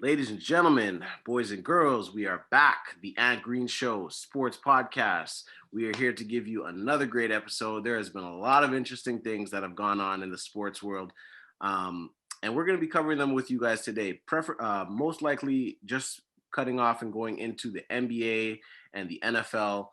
Ladies and gentlemen, boys and girls, we are back. The Ant Green Show Sports Podcast. We are here to give you another great episode. There has been a lot of interesting things that have gone on in the sports world. And we're going to be covering them with you guys today. Most likely just cutting off and going into the NBA and the NFL.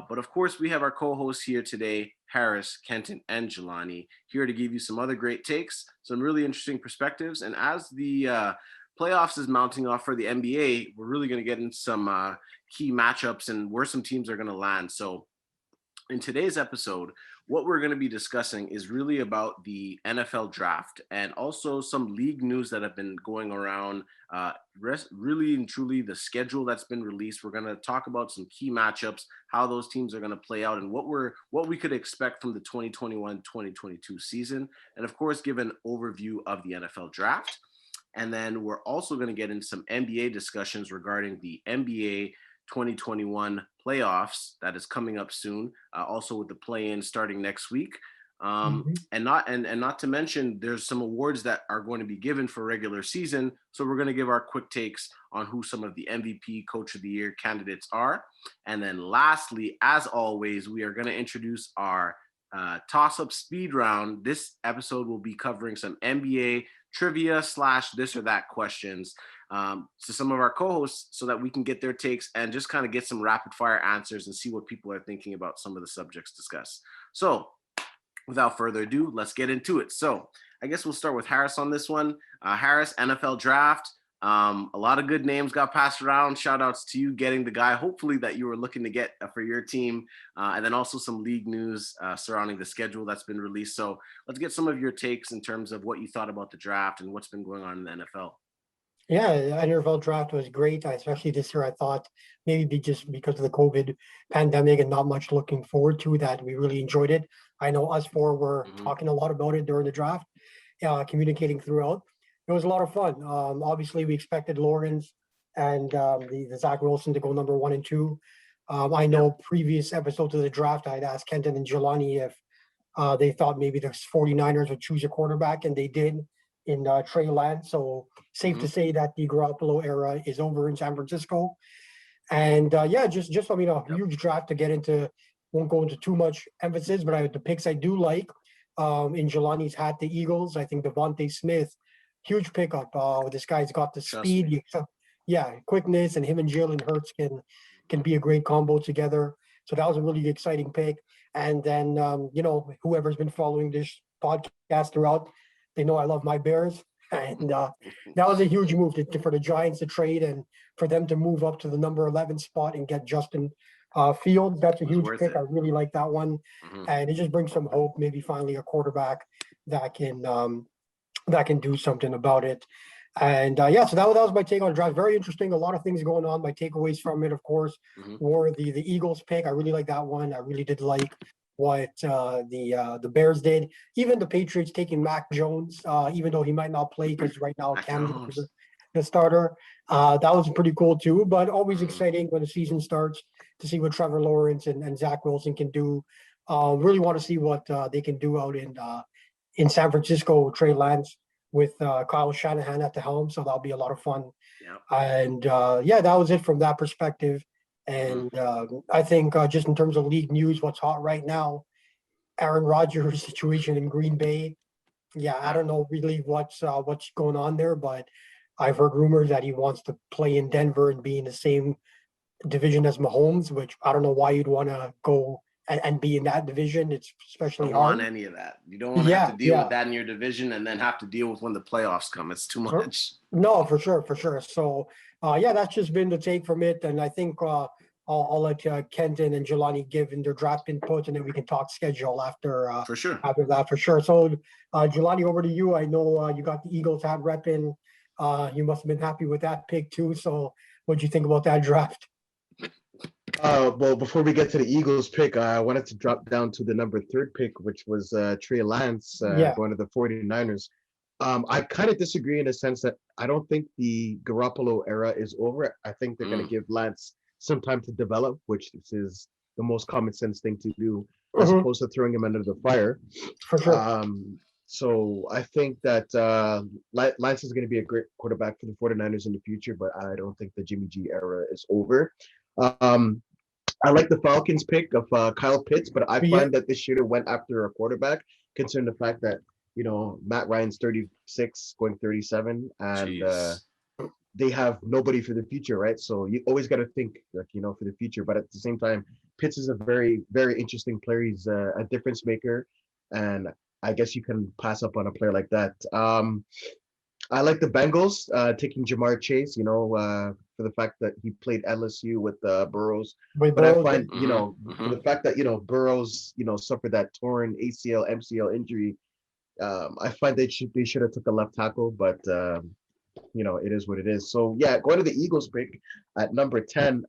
But of course, we have our co-hosts here today, Harris, Kenton, and Jelanie, here to give you some other great takes, some really interesting perspectives. And as the playoffs is mounting off for the NBA, we're really going to get into some key matchups and where some teams are going to land. So in today's episode, what we're going to be discussing is really about the NFL draft and also some league news that have been going around, really and truly the schedule that's been released. We're going to talk about some key matchups, how those teams are going to play out, and what we could expect from the 2021-2022 season. And of course, give an overview of the NFL draft. And then we're also going to get into some NBA discussions regarding the NBA 2021 playoffs that is coming up soon, also with the play-in starting next week. And not to mention, there's some awards that are going to be given for regular season. So we're going to give our quick takes on who some of the MVP Coach of the Year candidates are. And then lastly, as always, we are going to introduce our toss-up speed round. This episode will be covering some NBA trivia / this or that questions to some of our co-hosts so that we can get their takes and just kind of get some rapid fire answers and see what people are thinking about some of the subjects discussed. So without further ado, let's get into it. So I guess we'll start with Harris on this one. Harris, NFL draft. A lot of good names got passed around. Shout outs to you getting the guy, hopefully, that you were looking to get for your team. And then also some league news surrounding the schedule that's been released. So let's get some of your takes in terms of what you thought about the draft and what's been going on in the NFL. Yeah, the NFL draft was great. Especially this year, I thought maybe just because of the COVID pandemic and not much looking forward to that, we really enjoyed it. I know us four were talking a lot about it during the draft, communicating throughout. It was a lot of fun. Obviously, we expected Lawrence and the Zach Wilson to go number 1 and 2. I know previous episodes of the draft, I'd asked Kenton and Jelanie if they thought maybe the 49ers would choose a quarterback, and they did in Trey Lance. So safe to say that the Garoppolo era is over in San Francisco. And just I mean, a huge draft to get into. Won't go into too much emphasis, but the picks I do like. In Jelanie's hat, the Eagles. I think Devontae Smith. Huge pickup. This guy's got the speed, quickness, and him and Jalen Hurts can be a great combo together. So that was a really exciting pick. And then whoever's been following this podcast throughout, they know I love my Bears, and that was a huge move for the Giants to trade and for them to move up to the number 11 spot and get Justin Fields. That's a huge pick. I really like that one, and it just brings some hope. Maybe finally a quarterback that can do something about it. And so that was my take on the draft. Very interesting. A lot of things going on. My takeaways from it, of course, were the Eagles pick. I really like that one. I really did like what the Bears did. Even the Patriots taking Mac Jones, even though he might not play because right now Cam is the starter. That was pretty cool too. But always exciting when the season starts to see what Trevor Lawrence and Zach Wilson can do. Really want to see what they can do out in San Francisco, Trey Lance with Kyle Shanahan at the helm. So that'll be a lot of fun. And that was it from that perspective. And I think just in terms of league news, what's hot right now, Aaron Rodgers' situation in Green Bay. I don't know really what's going on there, but I've heard rumors that he wants to play in Denver and be in the same division as Mahomes, which I don't know why you'd want to go and be in that division. It's especially hard. Want any of that. You don't want to have to deal with that in your division and then have to deal with when the playoffs come. It's too much. No, for sure. So, that's just been the take from it. And I think I'll let Kenton and Jelanie give in their draft inputs, and then we can talk schedule after. For sure. After that, for sure. So, Jelanie, over to you. I know you got the Eagles hat repping. You must have been happy with that pick too. So, what'd you think about that draft? Well, before we get to the Eagles pick, I wanted to drop down to the number 3 pick, which was Trey Lance, going to the 49ers. I kind of disagree in the sense that I don't think the Garoppolo era is over. I think they're going to give Lance some time to develop, which is the most common sense thing to do, as opposed to throwing him under the fire. For sure. So I think that Lance is going to be a great quarterback for the 49ers in the future, but I don't think the Jimmy G era is over. Um, I like the Falcons pick of Kyle Pitts, but I Yeah, find that they should have went after a quarterback, considering the fact that Matt Ryan's 36, going 37, and Jeez. they have nobody for the future, right? So you always got to think like for the future. But at the same time, Pitts is a very very interesting player. He's a difference maker, and I guess you can pass up on a player like that. I like the Bengals taking Jamar Chase, for the fact that he played LSU with Burrows. with But I Burrows, find, for Mm-hmm. the fact that, Burrows, suffered that torn ACL, MCL injury, I find they should have took a left tackle, but it is what it is. So yeah, going to the Eagles pick at number 10.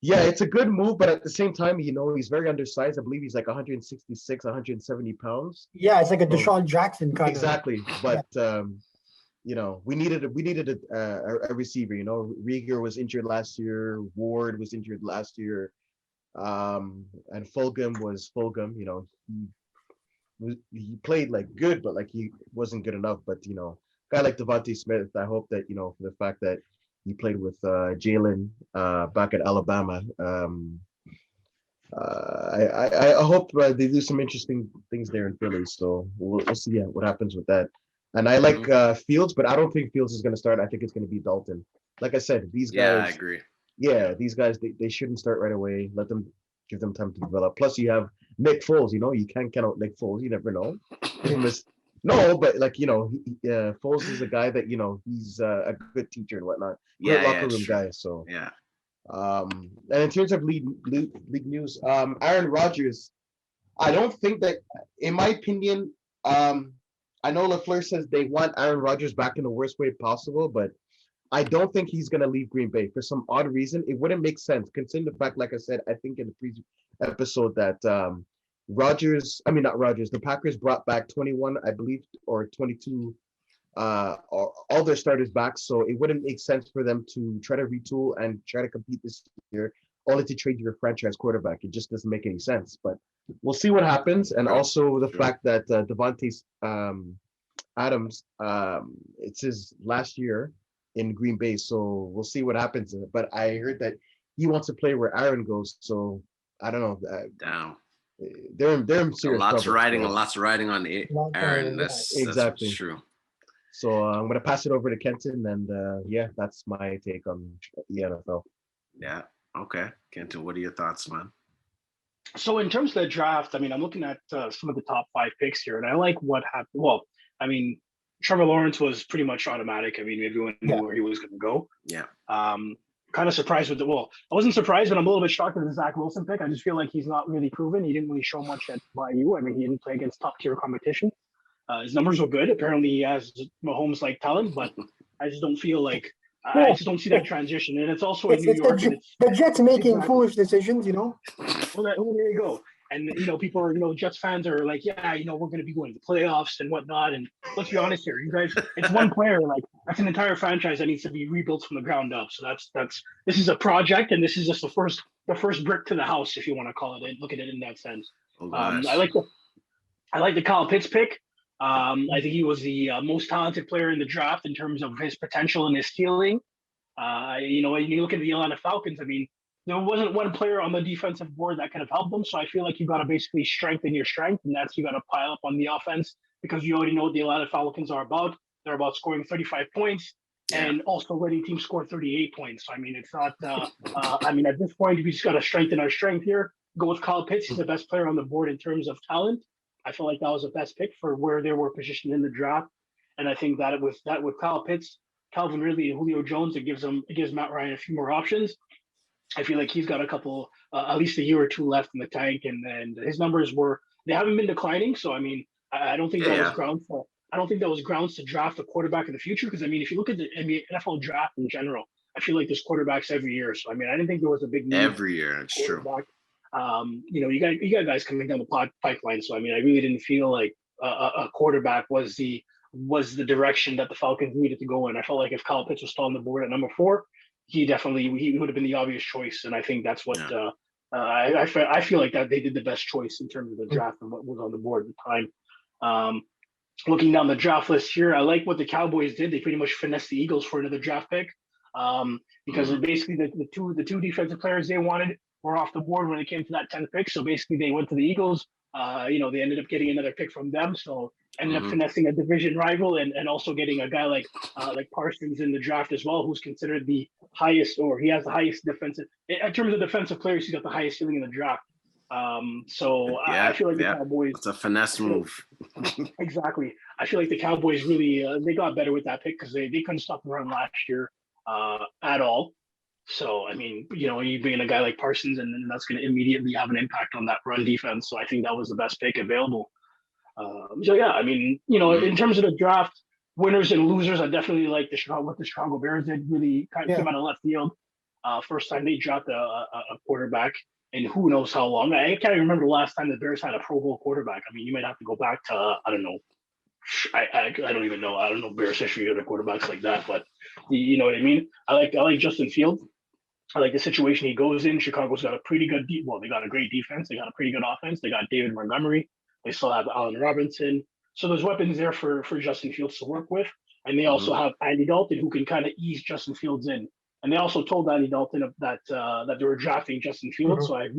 Yeah, it's a good move, but at the same time, he's very undersized. I believe he's like 166, 170 pounds. yeah, it's like a So Deshaun Jackson kind of. exactly, but we needed a receiver. Rieger was injured last year. Ward was injured last year, and Fulgham was Fulgham. He played like good, but like he wasn't good enough. But guy like Devontae Smith, I hope that for the fact that he played with Jalen back at Alabama. I hope they do some interesting things there in Philly. So we'll see what happens with that. And I like Fields, but I don't think Fields is going to start. I think it's going to be Dalton. Like I said, these Yeah, I guys, agree. these guys, they shouldn't start right away. Give them time to develop. Plus, you have Nick Foles. You can't count out Nick Foles. You never know. No, but like Foles is a guy that he's a good teacher and whatnot. Great locker room guy. So yeah. and in terms of league news, Aaron Rodgers, I don't think that, in my opinion, I know LaFleur says they want Aaron Rodgers back in the worst way possible, but I don't think he's going to leave Green Bay for some odd reason. It wouldn't make sense, considering the fact, like I said, I think in the previous episode that not Rodgers, the Packers brought back 21, I believe, or 22, all their starters back. So it wouldn't make sense for them to try to retool and try to compete this year, only to trade your franchise quarterback. It just doesn't make any sense. But we'll see what happens. And also the fact that Devontae Adams, it's his last year in Green Bay, so we'll see what happens. But I heard that he wants to play where Aaron goes, so I don't know. Down. They're in serious lots trouble. Lots riding on Aaron. Exactly. That's true. So I'm gonna pass it over to Kenton, and that's my take on the NFL. Yeah. Okay, Kenton, what are your thoughts, man? So in terms of the draft, I mean, I'm looking at some of the top 5 picks here, and I like what happened. Well, I mean, Trevor Lawrence was pretty much automatic. I mean, everyone knew where he was going to go. Yeah. Kind of surprised with I wasn't surprised, but I'm a little bit shocked with the Zach Wilson pick. I just feel like he's not really proven. He didn't really show much at BYU. I mean, he didn't play against top tier competition. His numbers were good. Apparently, he has Mahomes-like talent, but I just don't feel like I just don't see that transition. And it's also in New York. The Jets making foolish decisions, Well, there you go. And, people are, Jets fans are like, we're going to be going to the playoffs and whatnot. And let's be honest here, you guys, it's one player, like that's an entire franchise that needs to be rebuilt from the ground up. So this is a project, and this is just the first brick to the house, if you want to call it, look at it in that sense. I like the Kyle Pitts pick. I think he was the most talented player in the draft in terms of his potential and his ceiling. When you look at the Atlanta Falcons, I mean, there wasn't one player on the defensive board that could have helped them. So I feel like you got to basically strengthen your strength, and that's you got to pile up on the offense, because you already know what the Atlanta Falcons are about. They're about scoring 35 points and also letting teams score 38 points. So, I mean, it's not. At this point, we just got to strengthen our strength here. Go with Kyle Pitts. He's the best player on the board in terms of talent. I feel like that was the best pick for where they were positioned in the draft, and I think that with Kyle Pitts, Calvin Ridley, and Julio Jones, it gives Matt Ryan a few more options. I feel like he's got a couple, at least a year or two left in the tank, and his numbers they haven't been declining. So I mean, I don't think that was grounds for. I don't think that was grounds to draft a quarterback in the future, because I mean, if you look at the NFL draft in general, I feel like there's quarterbacks every year. So I mean, I didn't think there was a big need every year. It's true. You got guys coming down the pipeline. So I mean, I really didn't feel like a quarterback was the direction that the Falcons needed to go in. I felt like if Kyle Pitts was still on the board at number 4, he would have been the obvious choice. And I think that's what I feel like that they did the best choice in terms of the draft and what was on the board at the time. Looking down the draft list here, I like what the Cowboys did. They pretty much finessed the Eagles for another draft pick, because basically the two defensive players they wanted were off the board when it came to that 10th pick. So basically, they went to the Eagles. They ended up getting another pick from them. So ended up finessing a division rival and also getting a guy like Parsons in the draft as well, who's considered the highest, or he has the highest defensive in terms of defensive players. He's got the highest ceiling in the draft. I feel like the Cowboys. It's a finesse move. Exactly. I feel like the Cowboys really they got better with that pick because they couldn't stop the run last year at all. So I mean, you bring in a guy like Parsons, and then that's going to immediately have an impact on that run defense. So I think that was the best pick available. I mean, in terms of the draft winners and losers, I definitely like what the Chicago Bears did. Really kind of came out of left field. First time they dropped a quarterback. And who knows how long? I can't even remember the last time the Bears had a Pro Bowl quarterback. I mean, you might have to go back to I don't know. I don't even know. I don't know Bears history of the quarterbacks like that. But you know what I mean. I like Justin Fields. I like the situation he goes in. Chicago's got a pretty good they got a great defense. They got a pretty good offense. They got David Montgomery. They still have Allen Robinson. So there's weapons there for Justin Fields to work with. And they also have Andy Dalton, who can kind of ease Justin Fields in. And they also told Andy Dalton that they were drafting Justin Fields. So I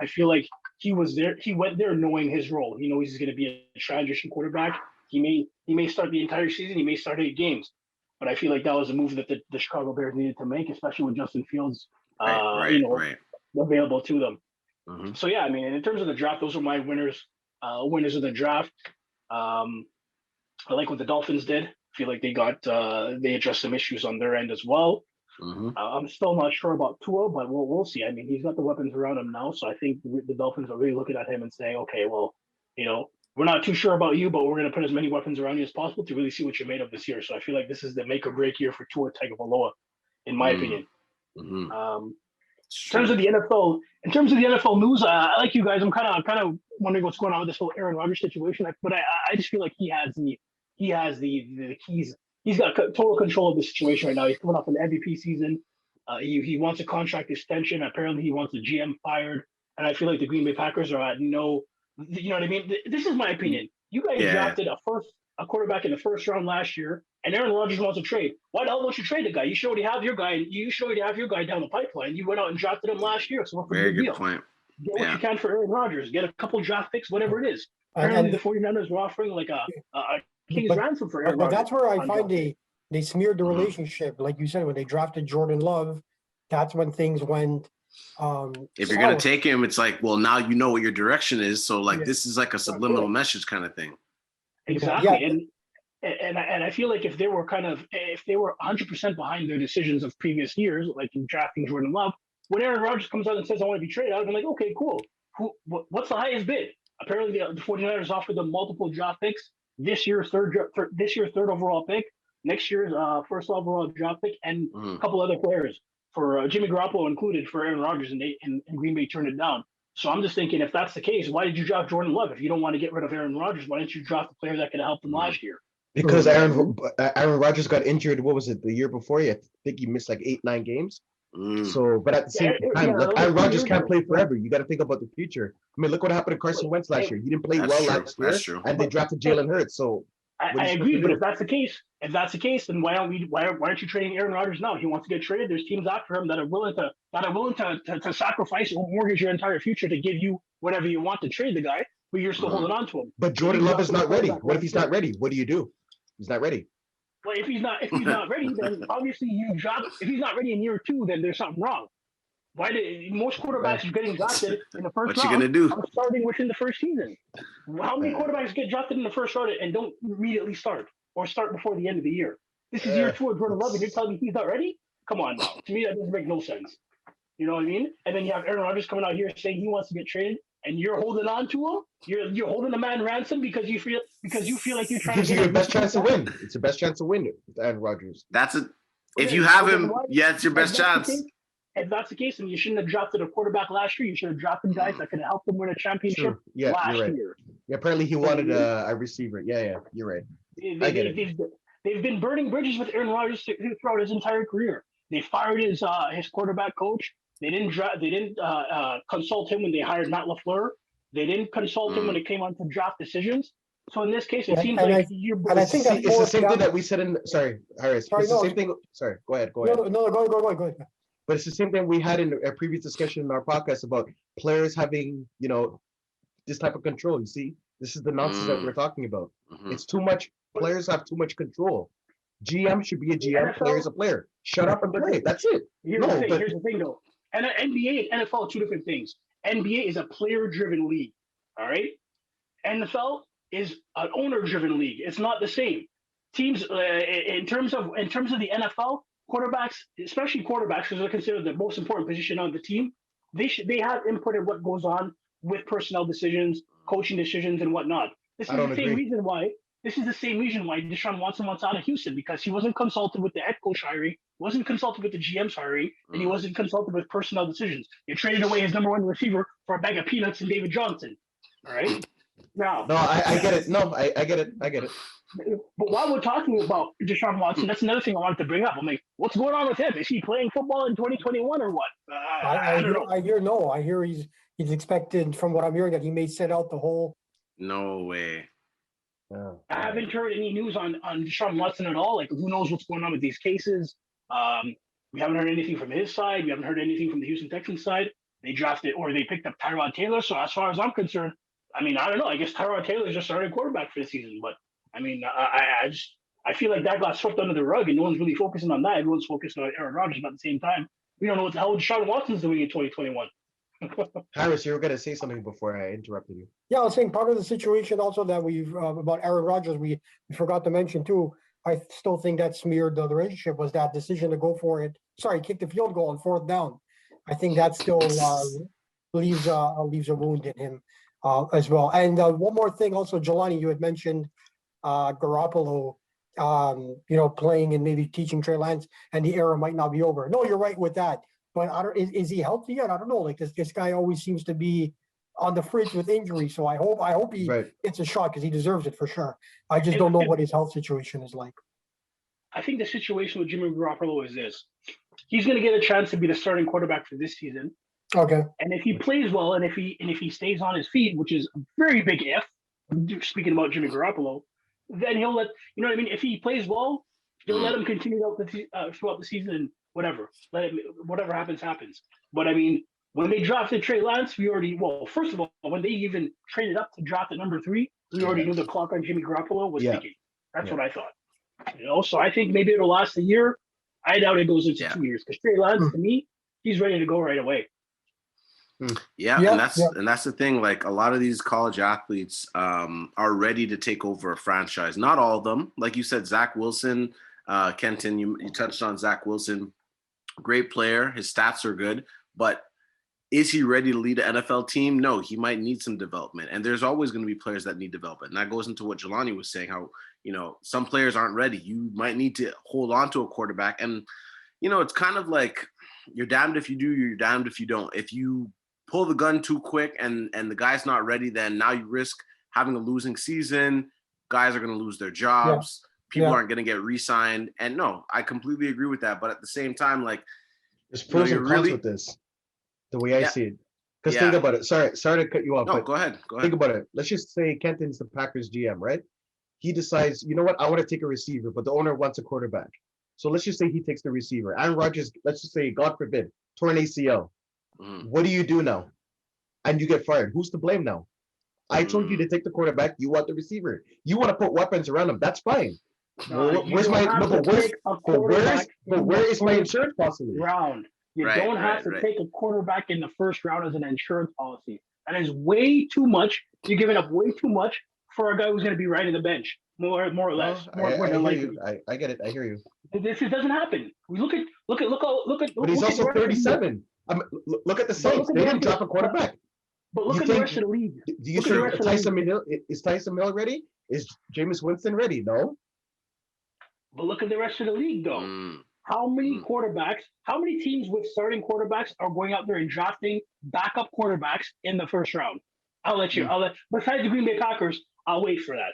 feel like he was there. He went there knowing his role. He knows he's going to be a transition quarterback. He may start the entire season. He may start 8 games. But I feel like that was a move that the Chicago Bears needed to make, especially with Justin Fields, available to them. So yeah, I mean, in terms of the draft, those are my winners of the draft. I like what the Dolphins did. I feel like they addressed some issues on their end as well. I'm still not sure about Tua, but we'll see. I mean, he's got the weapons around him now, so I think the Dolphins are really looking at him and saying, okay, well, we're not too sure about you, but we're going to put as many weapons around you as possible to really see what you're made of this year. So I feel like this is the make or break year for Tua Tagovailoa, in my opinion. In terms of the NFL news, I like you guys. I'm kind of wondering what's going on with this whole Aaron Rodgers situation, but I just feel like he has the keys. He's got total control of the situation right now. He's coming off an MVP season. He wants a contract extension. Apparently, he wants the GM fired. And I feel like the Green Bay Packers are at no. You know what I mean? This is my opinion. You guys drafted a quarterback in the first round last year, and Aaron Rodgers wants to trade. Why the hell don't you trade the guy? You should already have your guy. You should already have your guy down the pipeline. You went out and drafted him last year. So what's the Very big good deal? point. Get what you can for Aaron Rodgers. Get a couple draft picks, whatever it is. Apparently, the 49ers were offering like a king's ransom for Aaron Rodgers. But that's where I find they smeared the relationship. Like you said, when they drafted Jordan Love, that's when things went. If you're going to take him, it's like, well, now you know what your direction is. So like, this is like a subliminal message kind of thing. Exactly. And I feel like if they were 100% behind their decisions of previous years, like in drafting Jordan Love, when Aaron Rodgers comes out and says, I want to be traded, I'd be like, okay, cool. What's the highest bid? Apparently the 49ers offered them multiple draft picks. This year's third overall pick, next year's first overall draft pick, and a couple other players for Jimmy Garoppolo included for Aaron Rodgers, and Green Bay turned it down. So I'm just thinking, if that's the case, why did you draft Jordan Love? If you don't want to get rid of Aaron Rodgers, why didn't you draft a player that could have helped them last year? Because Aaron Rodgers got injured. What was it, the year before? I think he missed like 8-9 games. So, but at the same time, Aaron Rodgers can't play forever. You got to think about the future. I mean, look what happened to Carson Wentz last year. He didn't play last year, and they drafted Jalen Hurts. So I agree, but if that's the case, then why aren't you trading Aaron Rodgers now? He wants to get traded. There's teams after him that are willing to sacrifice or mortgage your entire future to give you whatever you want to trade the guy, but you're still holding on to him. But Jordan Love is not ready. What if he's not ready? What do you do? He's not ready. Well, if he's not ready, then obviously you drop. If he's not ready in year 2, then there's something wrong. Why did most quarterbacks are getting drafted in the first round? What you gonna do? I'm starting within the first season. How many quarterbacks get drafted in the first round and don't immediately start or start before the end of the year? This is year 2 of Jordan Love, and you're telling me he's not ready? Come on now. To me, that doesn't make no sense. You know what I mean? And then you have Aaron Rodgers coming out here saying he wants to get traded, and you're holding on to him. You're holding a man ransom because you feel like you're trying to. Gives you your best chance to win. It's your best chance to win with Aaron Rodgers. If you have him, it's your best chance. If that's the case, then you shouldn't have drafted a quarterback last year. You should have drafted guys that could have helped them win a championship last year. Yeah, apparently he wanted a receiver. Yeah, you're right. I get it. They've been burning bridges with Aaron Rodgers throughout his entire career. They fired his quarterback coach. They didn't consult him when they hired Matt LaFleur. They didn't consult him when it came on to draft decisions. So in this case, it seems and like I think that it's the same thing that we said in. Sorry, Harris. Sorry, It's the same thing. Sorry, go ahead. Go ahead. No, go ahead. But it's the same thing we had in a previous discussion in our podcast about players having, this type of control. You see, this is the nonsense that we're talking about. Mhm. It's too much. Players have too much control. GM should be a GM. NFL Player is a player. Shut up and play. That's it. Here's the thing, though. And NBA and NFL are two different things. NBA is a player-driven league. All right. NFL is an owner-driven league. It's not the same. Teams in terms of the NFL, quarterbacks, especially quarterbacks, because they're considered the most important position on the team. They have input in what goes on with personnel decisions, coaching decisions, and whatnot. This is the same reason why Deshaun Watson wants out of Houston, because he wasn't consulted with the head coach hiring, wasn't consulted with the GM's hiring, and he wasn't consulted with personnel decisions. He traded away his number one receiver for a bag of peanuts and David Johnson. All right. Now, no, I get it. No, I get it. But while we're talking about Deshaun Watson, that's another thing I wanted to bring up. I'm like, what's going on with him? Is he playing football in 2021 or what? I don't know. I hear he's expected, from what I'm hearing, that he may sit out the whole. No way. I haven't heard any news on Deshaun Watson at all. Like, who knows what's going on with these cases? We haven't heard anything from his side. We haven't heard anything from the Houston Texans side. They drafted or they picked up Tyrod Taylor. So as far as I'm concerned, I mean, I don't know. I guess Tyrod Taylor is just starting quarterback for the season. But I mean, I feel like that got swept under the rug, and no one's really focusing on that. Everyone's focused on Aaron Rodgers, but at the same time, we don't know what the hell Deshaun Watson's doing in 2021. Harris, you were going to say something before I interrupted you. Yeah, I was saying part of the situation also that we've about Aaron Rodgers, we forgot to mention too. I still think that smeared the relationship was that decision to go for it. Sorry, kick the field goal on 4th down. I think that still leaves a wound in him as well. And one more thing, also, Jelanie, you had mentioned Garoppolo, playing and maybe teaching Trey Lance, and the era might not be over. No, you're right with that. But is he healthy yet? I don't know. Like this guy always seems to be on the fridge with injury. So I hope he gets a shot, because he deserves it for sure. I just don't know what his health situation is like. I think the situation with Jimmy Garoppolo is this: he's going to get a chance to be the starting quarterback for this season. Okay. And if he plays well, and if he stays on his feet, which is a very big if, speaking about Jimmy Garoppolo, then he'll let, you know what I mean? If he plays well, he'll let him continue throughout the season, and whatever happens. But I mean, when they drafted Trey Lance, first of all, when they even traded up to draft at number 3, we already knew the clock on Jimmy Garoppolo was ticking. That's what I thought. So I think maybe it'll last a year. I doubt it goes into 2 years, because Trey Lance, to me, he's ready to go right away. Yeah, and that's the thing. Like, a lot of these college athletes are ready to take over a franchise. Not all of them. Like you said, Zach Wilson, Kenton, you touched on Zach Wilson. Great player. His stats are good. But is he ready to lead an NFL team? No, he might need some development. And there's always going to be players that need development. And that goes into what Jelanie was saying, how, some players aren't ready. You might need to hold on to a quarterback. And, it's kind of like, you're damned if you do, you're damned if you don't. If you pull the gun too quick and the guy's not ready, then now you risk having a losing season. Guys are going to lose their jobs. People aren't going to get re-signed. And no, I completely agree with that. But at the same time, like, there's pros and cons with this, the way I see it. Because think about it. Sorry to cut you off. No, but go ahead. Think about it. Let's just say Kenton's the Packers GM, right? He decides, you know what, I want to take a receiver, but the owner wants a quarterback. So let's just say he takes the receiver. Aaron Rodgers, let's just say, God forbid, torn ACL. What do you do now? And you get fired. Who's to blame now? I told you to take the quarterback. You want the receiver. You want to put weapons around him. That's fine. Where is my insurance policy? Round. You don't have to take a quarterback in the first round as an insurance policy. That is way too much. You're giving up way too much for a guy who's going to be riding the bench, more or less. I get it. I hear you. This doesn't happen. We look at. But he's also 37. Look at the Saints. They didn't drop a quarterback. But look at the rest of the league. Do you think is Tyson Hill ready? Is Jameis Winston ready? No. But look at the rest of the league, though. How many quarterbacks, how many teams with starting quarterbacks are going out there and drafting backup quarterbacks in the first round? Besides the Green Bay Packers, I'll wait for that.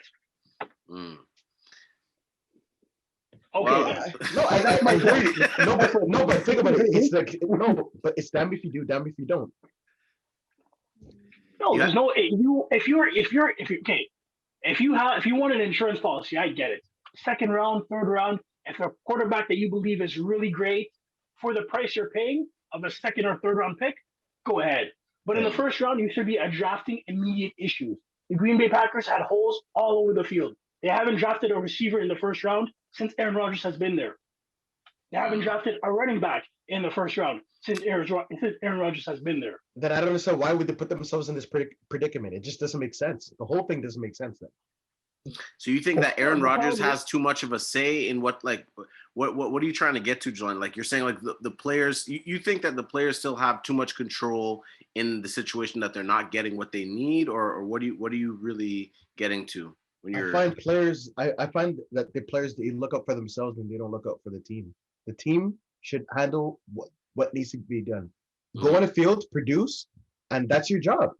Okay. I hear you. But think about it. It's like, but it's damn if you do, damn if you don't. No, there's no. If you're okay. If you want an insurance policy, I get it. Second round, third round, if a quarterback that you believe is really great for the price you're paying of a second or third round pick, go ahead. But in the first round, you should be addressing immediate issues. The Green Bay Packers had holes all over the field. They haven't drafted a receiver in the first round since Aaron Rodgers has been there. They haven't drafted a running back in the first round since Aaron Rodgers has been there. Then I don't understand why would they put themselves in this predicament. It just doesn't make sense. The whole thing doesn't make sense then. So you think that Aaron Rodgers has too much of a say in what are you trying to get to, Jelanie? Like you're saying, like the players, you think that the players still have too much control in the situation that they're not getting what they need, or what are you really getting to when you're? I find that the players, they look out for themselves and they don't look out for the team. The team should handle what needs to be done. Go on the field, produce, and that's your job.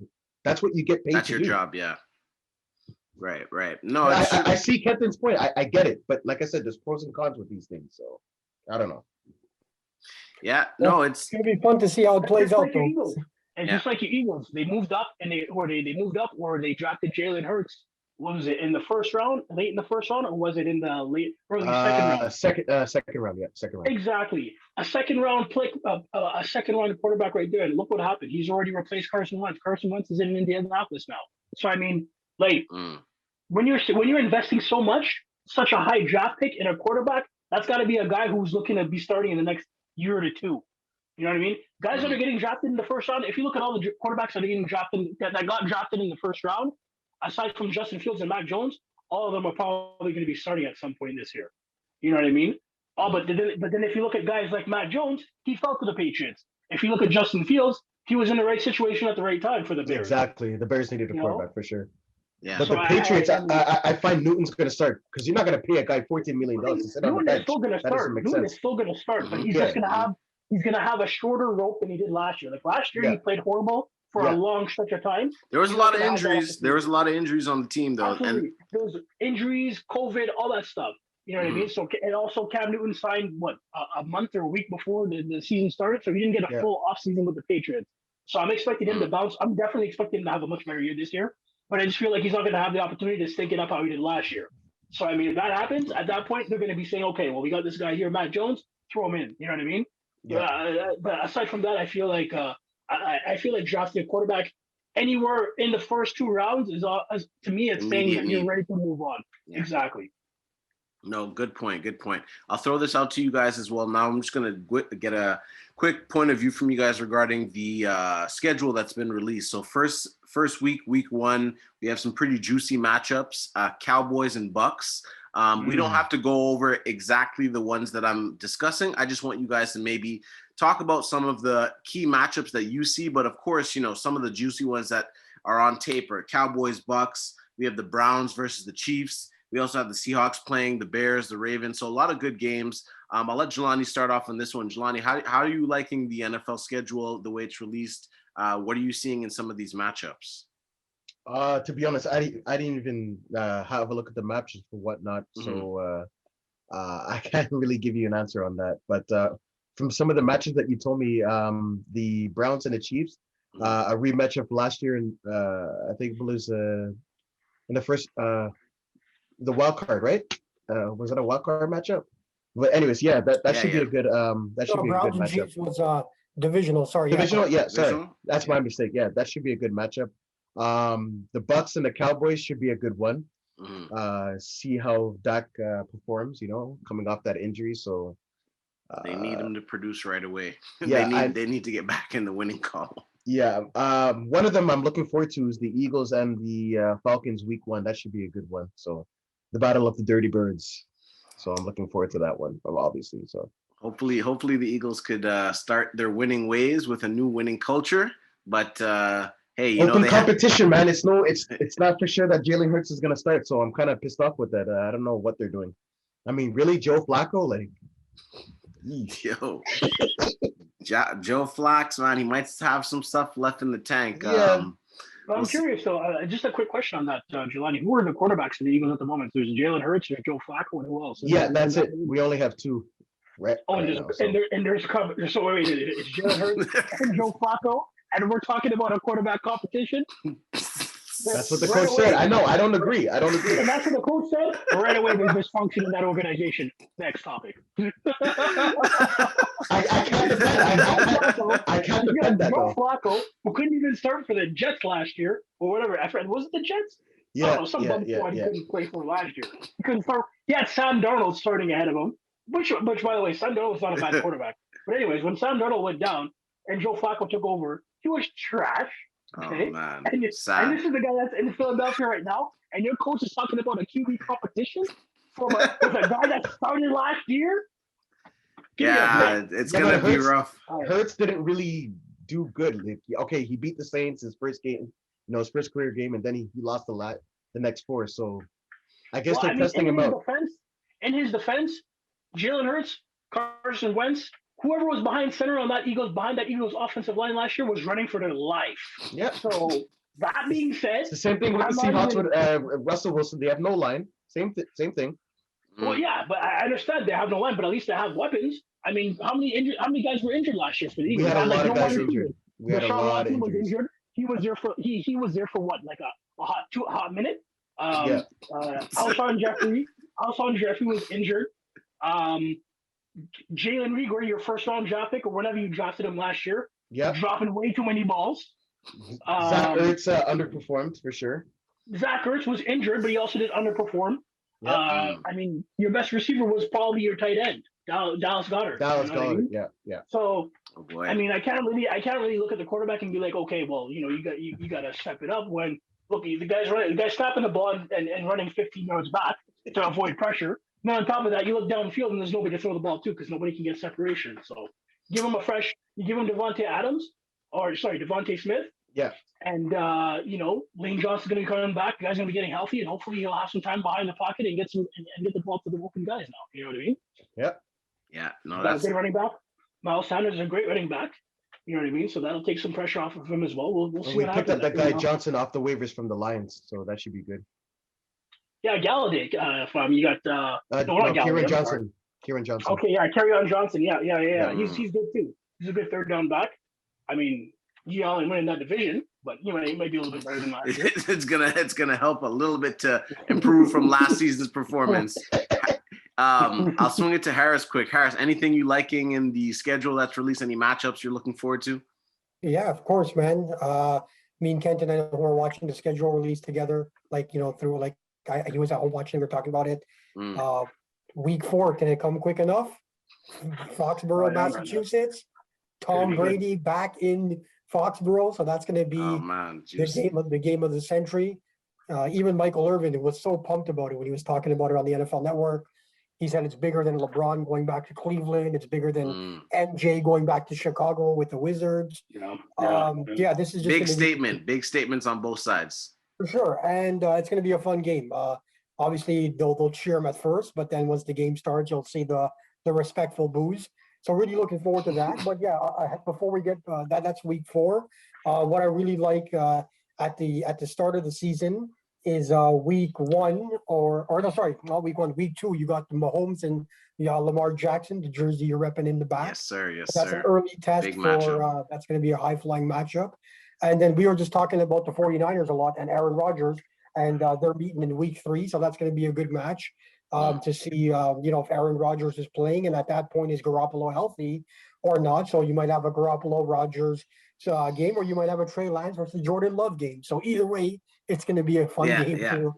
That's what you get paid. That's to your do. job, yeah. Right. No, I see Kenton's point. I get it, but like I said, there's pros and cons with these things. So I don't know. Yeah, no, it's gonna be fun to see how it plays out. And just like your Eagles, they moved up and they drafted Jalen Hurts. Was it in the first round, late in the first round, or was it in the early second round? Second round. Exactly, a second round quarterback right there. And look what happened. He's already replaced Carson Wentz. Carson Wentz is in Indianapolis now. So I mean, like when you're investing so much, such a high draft pick in a quarterback, that's got to be a guy who's looking to be starting in the next year or two. You know what I mean? Guys that are getting drafted in the first round. If you look at all the quarterbacks that are getting drafted that got drafted in the first round, aside from Justin Fields and Mac Jones, all of them are probably going to be starting at some point this year. You know what I mean? But then if you look at guys like Mac Jones, he fell to the Patriots. If you look at Justin Fields, he was in the right situation at the right time for the Bears. Exactly. The Bears needed a quarterback for sure. Yeah. But so the Patriots, I find Newton's going to start because you're not going to pay a guy $14 million to sit on the bench. Newton is still going to start, but he's just going to have a shorter rope than he did last year. Like last year, he played horrible for a long stretch of time. There was a lot of injuries. There was a lot of injuries on the team, though. Absolutely. There was injuries, COVID, all that stuff. You know what I mean? So, and also Cam Newton signed a month or a week before the season started, so he didn't get a full offseason with the Patriots. So I'm expecting him to bounce. I'm definitely expecting him to have a much better year this year, but I just feel like he's not going to have the opportunity to stink it up how he did last year. So I mean, if that happens, at that point they're going to be saying, okay, well, we got this guy here, Matt Jones, throw him in. You know what I mean? Yeah. But aside from that, I feel like drafting a quarterback anywhere in the first two rounds is to me, it's saying that you're ready to move on. Yeah. Exactly. No, good point. I'll throw this out to you guys as well. Now I'm just going to get a quick point of view from you guys regarding the schedule that's been released. So first week 1, we have some pretty juicy matchups, Cowboys and Bucks. We don't have to go over exactly the ones that I'm discussing. I just want you guys to maybe talk about some of the key matchups that you see. But of course, some of the juicy ones that are on tape are Cowboys, Bucks. We have the Browns versus the Chiefs. We also have the Seahawks playing the Bears, the Ravens. So a lot of good games. I'll let Jelanie start off on this one. Jelanie, how are you liking the NFL schedule, the way it's released? What are you seeing in some of these matchups? To be honest, I didn't even have a look at the matches for whatnot. So I can't really give you an answer on that. But from some of the matches that you told me, the Browns and the Chiefs, a rematch of last year, and I think it was in the first the wild card, right? Was it a wild card matchup? But anyways, that should be a good matchup. Chiefs was divisional. Sorry, divisional. Yeah, sorry, that's my mistake. Yeah, that should be a good matchup. The Bucks and the Cowboys should be a good one. See how Dak performs. Coming off that injury, so they need him to produce right away. Yeah, they need to get back in the winning column. Yeah, one of them I'm looking forward to is the Eagles and the Falcons week 1. That should be a good one. So the battle of the Dirty Birds. So I'm looking forward to that one, obviously. So hopefully the Eagles could start their winning ways with a new winning culture. But hey, open competition, man. It's not for sure that Jalen Hurts is gonna start. So I'm kind of pissed off with that. I don't know what they're doing. I mean, really, Joe Flacco, like, yo. Joe Flax, man, he might have some stuff left in the tank. Yeah. Well, I'm curious, though. Just a quick question on that, Jelanie. Who are the quarterbacks for the Eagles at the moment? There's Jalen Hurts, there's Joe Flacco, and who else? That's it. We only have 2. Right. Oh, and there's cover. So wait, it's Jalen Hurts and Joe Flacco, and we're talking about a quarterback competition. That's what the coach said. I know. I don't agree. And that's what the coach said. Right away, there's dysfunction in that organization. Next topic. I can't defend. I can't defend that Joe though. Flacco, who couldn't even start for the Jets last year, or whatever. Was it the Jets? Yeah, Some dumb squad he couldn't play for last year. He couldn't start. He had Sam Darnold starting ahead of him, which by the way, Sam Darnold was not a bad quarterback. But anyways, when Sam Darnold went down and Joe Flacco took over, he was trash. Okay? Oh man, and this is the guy that's in Philadelphia right now, and your coach is talking about a QB competition with a guy that started last year. It's gonna be rough. Hurts didn't really do good. Like, okay, he beat the Saints his first game, his first career game, and then he lost the next four. So I guess they're testing him out. In his defense, Jalen Hurts, Carson Wentz, whoever was behind center on that Eagles offensive line last year was running for their life. Yeah. So that being said, it's the same thing with the Seahawks with Russell Wilson. They have no line. Same thing. Well, yeah, but I understand they have no line, but at least they have weapons. I mean, how many guys were injured last year for the Eagles? We had a lot of guys injured. We had a lot of injuries. He was there for what, like a hot minute? Alshon Jeffrey was injured. Jalen Reagor, your first round draft pick, or whenever you drafted him last year, dropping way too many balls. Zach Ertz underperformed for sure. Zach Ertz was injured, but he also did underperform. Yep. I mean, your best receiver was probably your tight end, Dallas Goedert. Yeah. So, I mean, I can't really look at the quarterback and be like, okay, well, you got to step it up when the guy's snapping the ball and running 15 yards back to avoid pressure. Then on top of that, you look downfield and there's nobody to throw the ball to because nobody can get separation. So, you give him Devontae Smith. Yeah. And Lane Johnson's gonna be coming back. The guy's gonna be getting healthy, and hopefully he'll have some time behind the pocket and get the ball to the open guys now. You know what I mean? Yep. Yeah. No, that's a good running back. Miles Sanders is a great running back. You know what I mean? So that'll take some pressure off of him as well. We'll see. We picked up that guy Johnson off the waivers from the Lions, so that should be good. Yeah, Galladay. You got Kieran Johnson. Okay, yeah, Kerryon Johnson. Yeah. He's good too. He's a good third down back. I mean, you only win in that division, but he might be a little bit better than last year. It's gonna help a little bit to improve from last season's performance. I'll swing it to Harris quick. Harris, anything you liking in the schedule that's released? Any matchups you're looking forward to? Yeah, of course, man. Me and Kenton, I know we're watching the schedule release together. Through he was at home watching. We're talking about it. Week 4, can it come quick enough? Foxborough, Massachusetts. Tom Brady back in Foxborough, so that's going to be the game of the century. Even Michael Irvin was so pumped about it when he was talking about it on the NFL Network. He said it's bigger than LeBron going back to Cleveland. It's bigger than MJ going back to Chicago with the Wizards. This is just big statement. Big statements on both sides. For sure, and it's going to be a fun game. Obviously, they'll cheer him at first, but then once the game starts, you'll see the respectful boos. So really looking forward to that. But yeah, before we get that's week 4. What I really like at the start of the season is week 1 not week 1, week 2. You got the Mahomes and Lamar Jackson, the jersey you're repping in the back. Yes, sir. That's an early test for that's going to be a high flying matchup. And then we were just talking about the 49ers a lot and Aaron Rodgers, and they're meeting in week 3, so that's going to be a good match. To see, if Aaron Rodgers is playing, and at that point, is Garoppolo healthy or not? So you might have a Garoppolo-Rodgers game, or you might have a Trey Lance versus Jordan Love game. So either way, it's going to be a fun game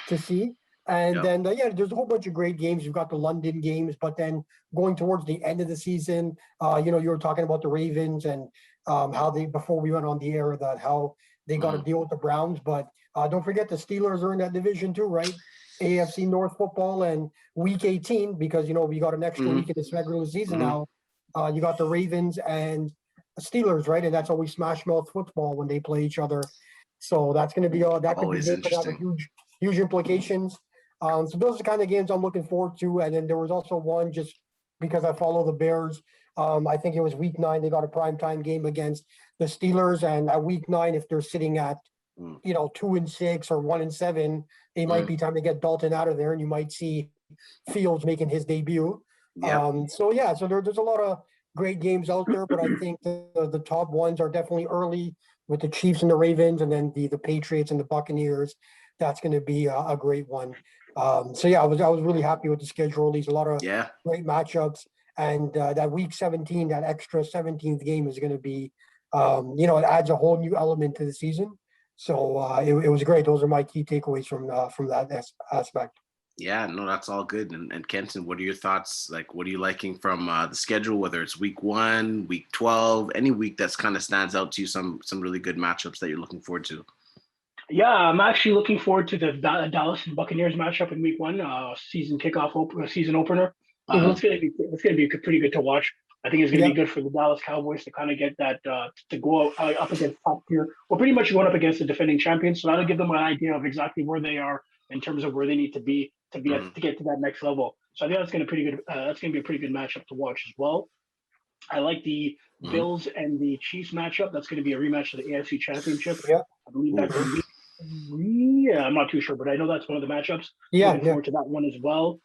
to see. And then, there's a whole bunch of great games. You've got the London games, but then going towards the end of the season, you were talking about the Ravens and how before we went on the air, how they got to deal with the Browns. But don't forget the Steelers are in that division too, right? AFC North football, and week 18, because we got an extra week in this regular season now. You got the Ravens and the Steelers, right? And that's always smash mouth football when they play each other. So that's going to be that could be good, could have huge implications. So those are the kind of games I'm looking forward to. And then there was also one, just because I follow the Bears. I think it was week 9. They got a primetime game against the Steelers, and at week 9, if they're sitting at 2-6 or 1-7, it might be time to get Dalton out of there, and you might see Fields making his debut. So there's a lot of great games out there, but I think the top ones are definitely early. with the Chiefs and the Ravens, and then the Patriots and the Buccaneers. That's going to be a great one. So yeah, I was really happy with the schedule. There's a lot of great matchups, and that week 17, that extra 17th game is going to be, it adds a whole new element to the season. So it was great. Those are my key takeaways from that aspect. Yeah, no, that's all good. And Kenton, what are your thoughts? Like, what are you liking from the schedule, whether it's week 1, week 12, any week that's kind of stands out to you, some really good matchups that you're looking forward to? Yeah, I'm actually looking forward to the Dallas and Buccaneers matchup in week 1, season opener. It's gonna be pretty good to watch. I think it's going to be good for the Dallas Cowboys to kind of get that to go up against top tier. Well, pretty much going up against the defending champions. So that'll give them an idea of exactly where they are in terms of where they need to be to get to that next level. So I think that's going to be a pretty good matchup to watch as well. I like the Bills and the Chiefs matchup. That's going to be a rematch of the AFC Championship. Yeah, I believe that's going to be. Yeah, I'm not too sure, but I know that's one of the matchups. Looking forward to that one as well.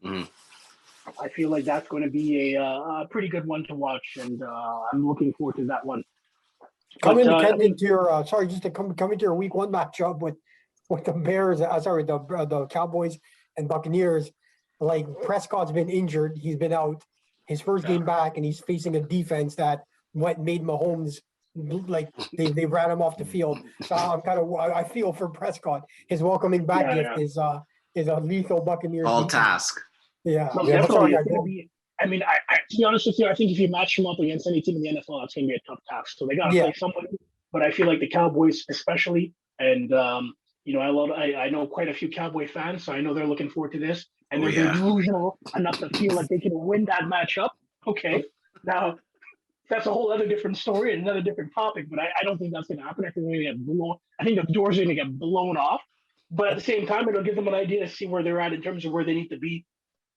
I feel like that's going to be a pretty good one to watch, and I'm looking forward to that one. Coming into your week 1 matchup with the Bears, the Cowboys and Buccaneers. Like, Prescott's been injured; he's been out his first game back, and he's facing a defense that made Mahomes like they ran him off the field. So I feel for Prescott. His welcoming back gift is a lethal Buccaneers all defense. Task. Yeah, no, definitely. It's gonna be, I mean, to be honest with you, I think if you match them up against any team in the NFL, that's going to be a tough task. So they got to play somebody. But I feel like the Cowboys, especially, and I know quite a few Cowboy fans, so I know they're looking forward to this, and they're delusional enough to feel like they can win that matchup. Okay, now that's a whole other different story and another different topic. But I don't think that's going to happen. I think the doors are going to get blown off. But at the same time, it'll give them an idea to see where they're at in terms of where they need to be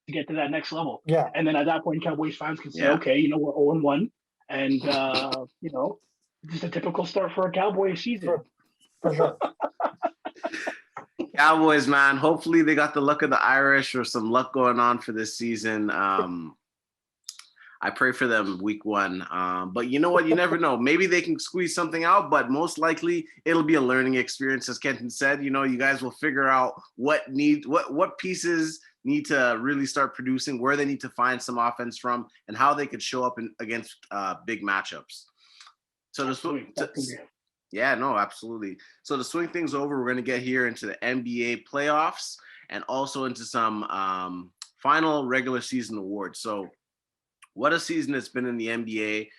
to get to that next level. Yeah. And then at that point, Cowboys fans can say, okay, we're 0-1. And, just a typical start for a Cowboys season. For sure. Cowboys, man. Hopefully they got the luck of the Irish or some luck going on for this season. I pray for them week 1. But you know what? You never know. Maybe they can squeeze something out, but most likely it'll be a learning experience. As Kenton said, you guys will figure out what pieces need to really start producing, where they need to find some offense from, and how they could show up against big matchups. So absolutely. So to swing things over, we're going to get here into the NBA playoffs and also into some final regular season awards. So what a season it's been in the NBA.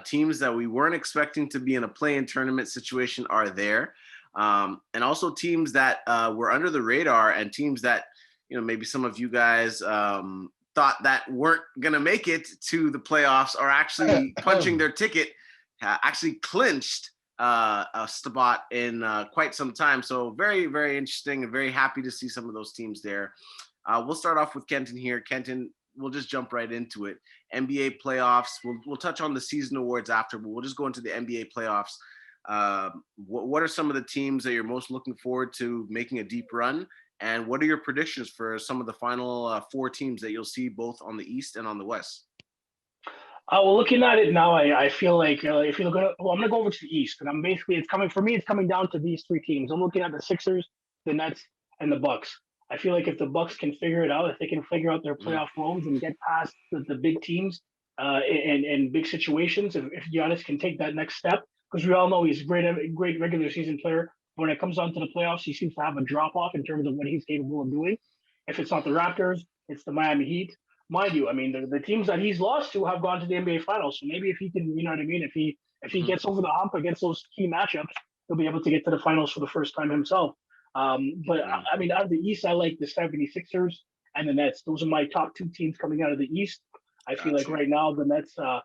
Teams that we weren't expecting to be in a play-in tournament situation are there. And also teams that were under the radar, and teams that maybe some of you guys thought that weren't going to make it to the playoffs are actually punching their ticket, actually clinched a spot in quite some time. So very, very interesting and very happy to see some of those teams there. We'll start off with Kenton here. Kenton, we'll just jump right into it. NBA playoffs. We'll touch on the season awards after, but we'll just go into the NBA playoffs. What are some of the teams that you're most looking forward to making a deep run? And what are your predictions for some of the final 4 teams that you'll see both on the East and on the West? Well, looking at it now, I feel like if you look at I'm going to go over to the East, and it's coming down to these 3 teams. I'm looking at the Sixers, the Nets, and the Bucks. I feel like if the Bucks can figure it out, if they can figure out their playoff woes and get past the big teams in big situations, if Giannis can take that next step, because we all know he's a great regular season player. When it comes down to the playoffs, he seems to have a drop off in terms of what he's capable of doing. If it's not the Raptors, it's the Miami Heat. Mind you, I mean, the teams that he's lost to have gone to the NBA Finals. So maybe if he can, if he gets over the hump against those key matchups, he'll be able to get to the finals for the first time himself. But I mean, out of the East, I like the 76ers and the Nets. Those are my top 2 teams coming out of the East. I feel like right now the Nets are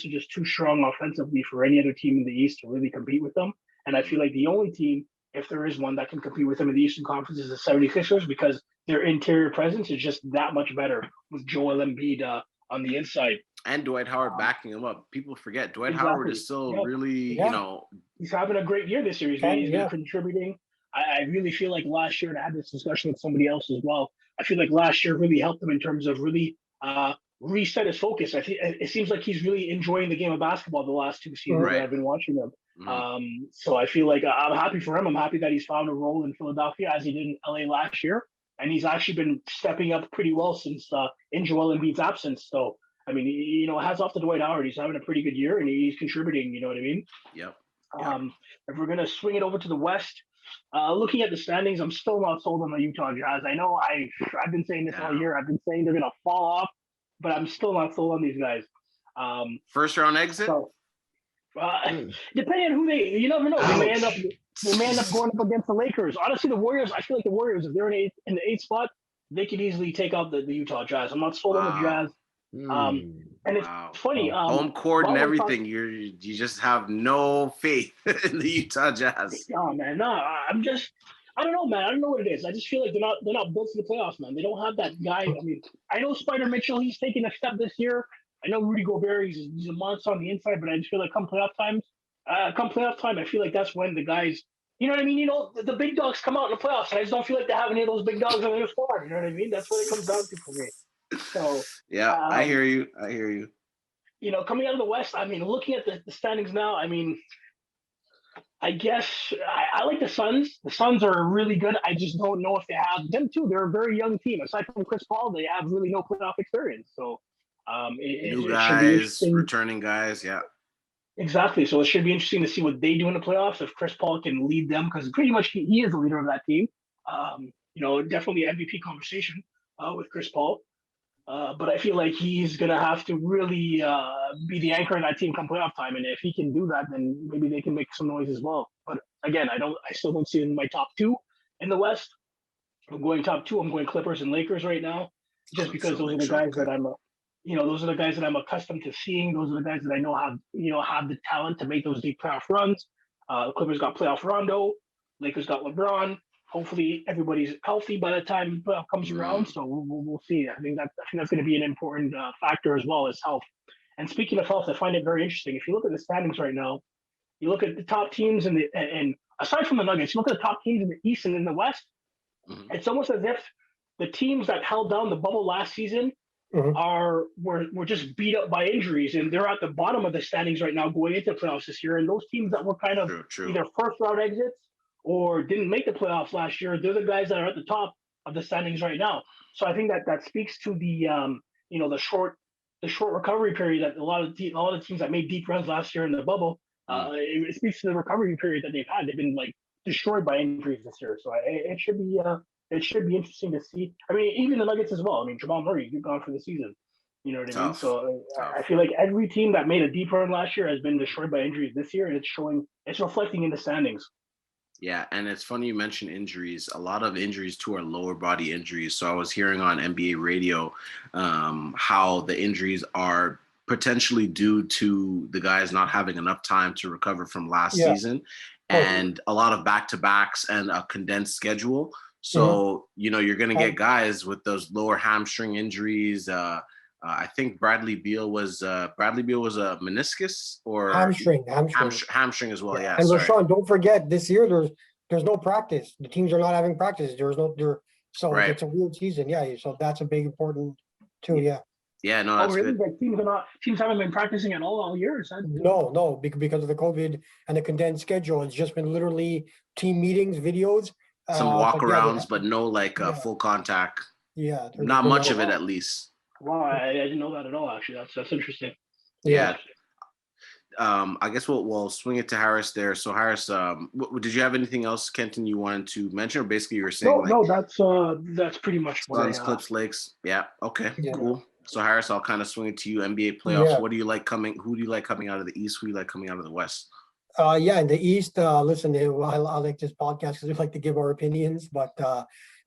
just too strong offensively for any other team in the East to really compete with them. And I feel like the only team, if there is one that can compete with them in the Eastern Conference, is the 76ers, because their interior presence is just that much better with Joel Embiid on the inside. And Dwight Howard backing him up. People forget Dwight Howard is still really, he's having a great year this year. He's been contributing. I really feel like last year, and I had this discussion with somebody else as well, I feel like last year really helped him in terms of really reset his focus. I think it seems like he's really enjoying the game of basketball the last 2 seasons that I've been watching him. So I feel like I'm happy for him. I'm happy that he's found a role in Philadelphia as he did in LA last year. And he's actually been stepping up pretty well since in Joel Embiid's absence. So, I mean, hats off to Dwight Howard. He's having a pretty good year and he's contributing, you know what I mean? Yep. If we're going to swing it over to the West, looking at the standings, I'm still not sold on the Utah Jazz. I know I've been saying this all year. I've been saying they're going to fall off, but I'm still not sold on these guys. First round exit? So, depending on who you never know. They may end up going up against the Lakers. Honestly, the Warriors, I feel like the Warriors, if they're in the eighth spot, they could easily take out the Utah Jazz. I'm not sold on the Jazz. And it's funny. Home court and everything. You just have no faith in the Utah Jazz. No, man. No, I don't know, man. I don't know what it is. I just feel like they're not built for the playoffs, man. They don't have that guy. I mean, I know Spider Mitchell, he's taking a step this year. I know Rudy Gobert, he's a monster on the inside, but I just feel like come playoff time, I feel like that's when the guys, you know what I mean? The big dogs come out in the playoffs, and I just don't feel like they have any of those big dogs on their squad. You know what I mean? That's what it comes down to for me. So yeah, I hear you. Coming out of the West, I mean, looking at the standings now, I mean, I guess I like the Suns. The Suns are really good. I just don't know if they have them too. They're a very young team. Aside from Chris Paul, they have really no playoff experience. So new guys, returning guys, yeah. Exactly. So it should be interesting to see what they do in the playoffs if Chris Paul can lead them, because pretty much he is the leader of that team. Definitely MVP conversation with Chris Paul. But I feel like he's going to have to really be the anchor in that team come playoff time. And if he can do that, then maybe they can make some noise as well. But again, I still don't see in my top two in the West. I'm going top two. I'm going Clippers and Lakers right now, just because those are the guys that those are the guys that I'm accustomed to seeing. Those are the guys that I know have the talent to make those deep playoff runs. Clippers got playoff Rondo. Lakers got LeBron. Hopefully everybody's healthy by the time playoff comes around. So we'll see. I think that's going to be an important factor as well as health. And speaking of health, I find it very interesting. If you look at the standings right now, you look at the top teams and aside from the Nuggets, you look at the top teams in the East and in the West. Mm-hmm. It's almost as if the teams that held down the bubble last season were just beat up by injuries, and they're at the bottom of the standings right now going into the playoffs this year. And those teams that were kind of either first round exits or didn't make the playoffs last year, they're the guys that are at the top of the standings right now. So I think that speaks to the the short recovery period that a lot of the teams that made deep runs last year in the bubble. It speaks to the recovery period that they've had. They've been like destroyed by injuries this year. So it should be interesting to see. I mean, even the Nuggets as well. I mean, Jamal Murray, he's gone for the season. You know what I mean? So I feel like every team that made a deep run last year has been destroyed by injuries this year, and it's reflecting in the standings. Yeah, and it's funny you mentioned injuries. A lot of injuries too are lower body injuries. So I was hearing on NBA radio how the injuries are potentially due to the guys not having enough time to recover from last season, and a lot of back-to-backs and a condensed schedule. So, you're going to get guys with those lower hamstring injuries. I think Bradley Beal was a meniscus or hamstring as well. Yeah. And Rahshawn, don't forget this year there's no practice. The teams are not having practice. So it's a weird season. Yeah. So that's a big important too. Yeah. Yeah. No, that's really? good. Like teams haven't been practicing at all year. No, because of the COVID and the condensed schedule. It's just been literally team meetings, videos. Some walkarounds, but no full contact. Yeah. Not much of it, at least. Wow, I didn't know that at all. Actually, that's interesting. Yeah. I guess we'll swing it to Harris there. So Harris, did you have anything else, Kenton, you wanted to mention, or basically you were saying? No, that's pretty much what Suns, Clips, Lakes. Yeah. Okay. Yeah. Cool. So Harris, I'll kind of swing it to you. NBA playoffs. Yeah. What do you like coming? Who do you like coming out of the East? Who do you like coming out of the West? In the East, listen, I like this podcast because we like to give our opinions, but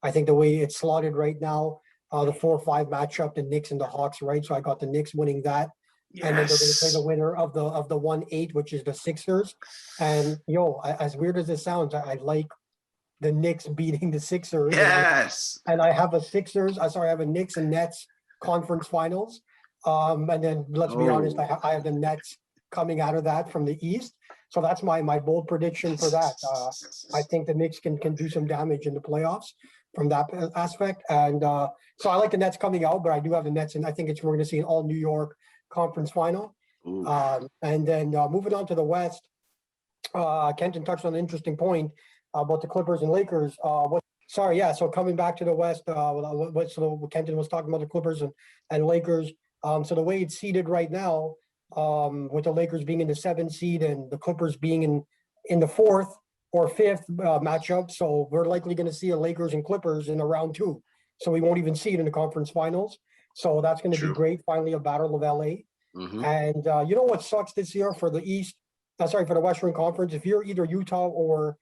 I think the way it's slotted right now, the 4-5 matchup, the Knicks and the Hawks, right? So I got the Knicks winning that. Yes. And then they're going to play the winner of the 1-8, which is the Sixers. And as weird as it sounds, I like the Knicks beating the Sixers. Yes. And I have a Knicks and Nets conference finals. And then let's be honest, I have the Nets coming out of that from the East. So that's my bold prediction for that. I think the Knicks can do some damage in the playoffs from that aspect. And so I like the Nets coming out, but I do have the Nets, and I think we're going to see an all New York conference final. And then moving on to the West, Kenton touched on an interesting point about the Clippers and Lakers. So coming back to the West, so Kenton was talking about the Clippers and Lakers. So the way it's seeded right now, with the Lakers being in the 7th seed and the Clippers being in the 4th or 5th matchup. So we're likely going to see a Lakers and Clippers in a round 2. So we won't even see it in the conference finals. So that's going to be great. Finally, a battle of LA. Mm-hmm. And you know what sucks this year for the for the Western Conference? If you're either Utah or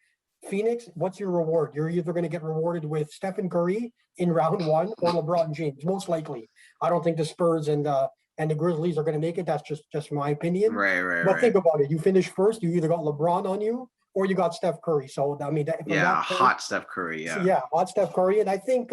Phoenix, what's your reward? You're either going to get rewarded with Stephen Curry in round 1 or LeBron James, most likely. I don't think the Spurs and the Grizzlies are going to make it. That's just my opinion. Right. But think about it. You finish first, you either got LeBron on you or you got Steph Curry. So, I mean, hot Steph Curry, yeah. Yeah, hot Steph Curry. And I think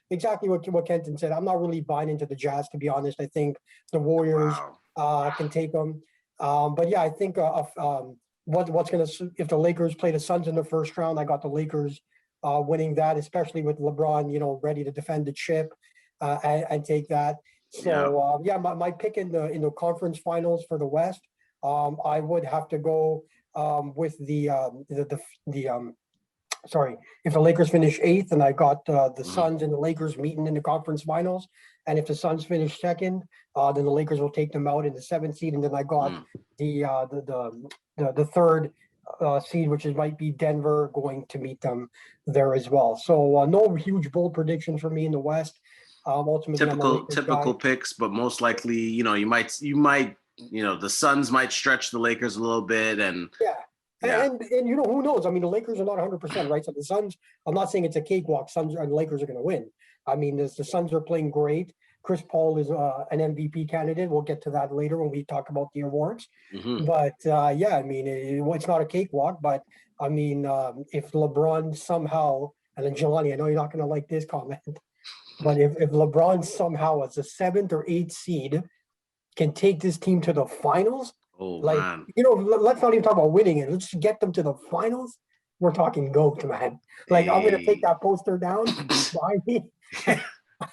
exactly what Kenton said. I'm not really buying into the Jazz, to be honest. I think the Warriors can take them. But yeah, I think what's going to, if the Lakers play the Suns in the first round, I got the Lakers winning that, especially with LeBron, ready to defend the chip and take that. So my pick in the conference finals for the West, I would have to go with if the Lakers finish 8th, and I got the Suns and the Lakers meeting in the conference finals, and if the Suns finish 2nd, then the Lakers will take them out in the 7th seed, and then I got the 3rd seed, which might be Denver, going to meet them there as well. So no huge bold predictions for me in the West. Ultimately, typical picks, but most likely, you might, the Suns might stretch the Lakers a little bit, and and who knows? I mean, the Lakers are not 100%, right? So the Suns, I'm not saying it's a cakewalk. Suns and Lakers are going to win. I mean, the Suns are playing great. Chris Paul is an MVP candidate. We'll get to that later when we talk about the awards. Mm-hmm. But I mean, it's not a cakewalk. But I mean, if LeBron somehow, and then Jelanie, I know you're not going to like this comment, but if LeBron somehow as a 7th or 8th seed can take this team to the finals, man. Let's not even talk about winning it. Let's get them to the finals. We're talking GOAT, man. I'm going to take that poster down behind me.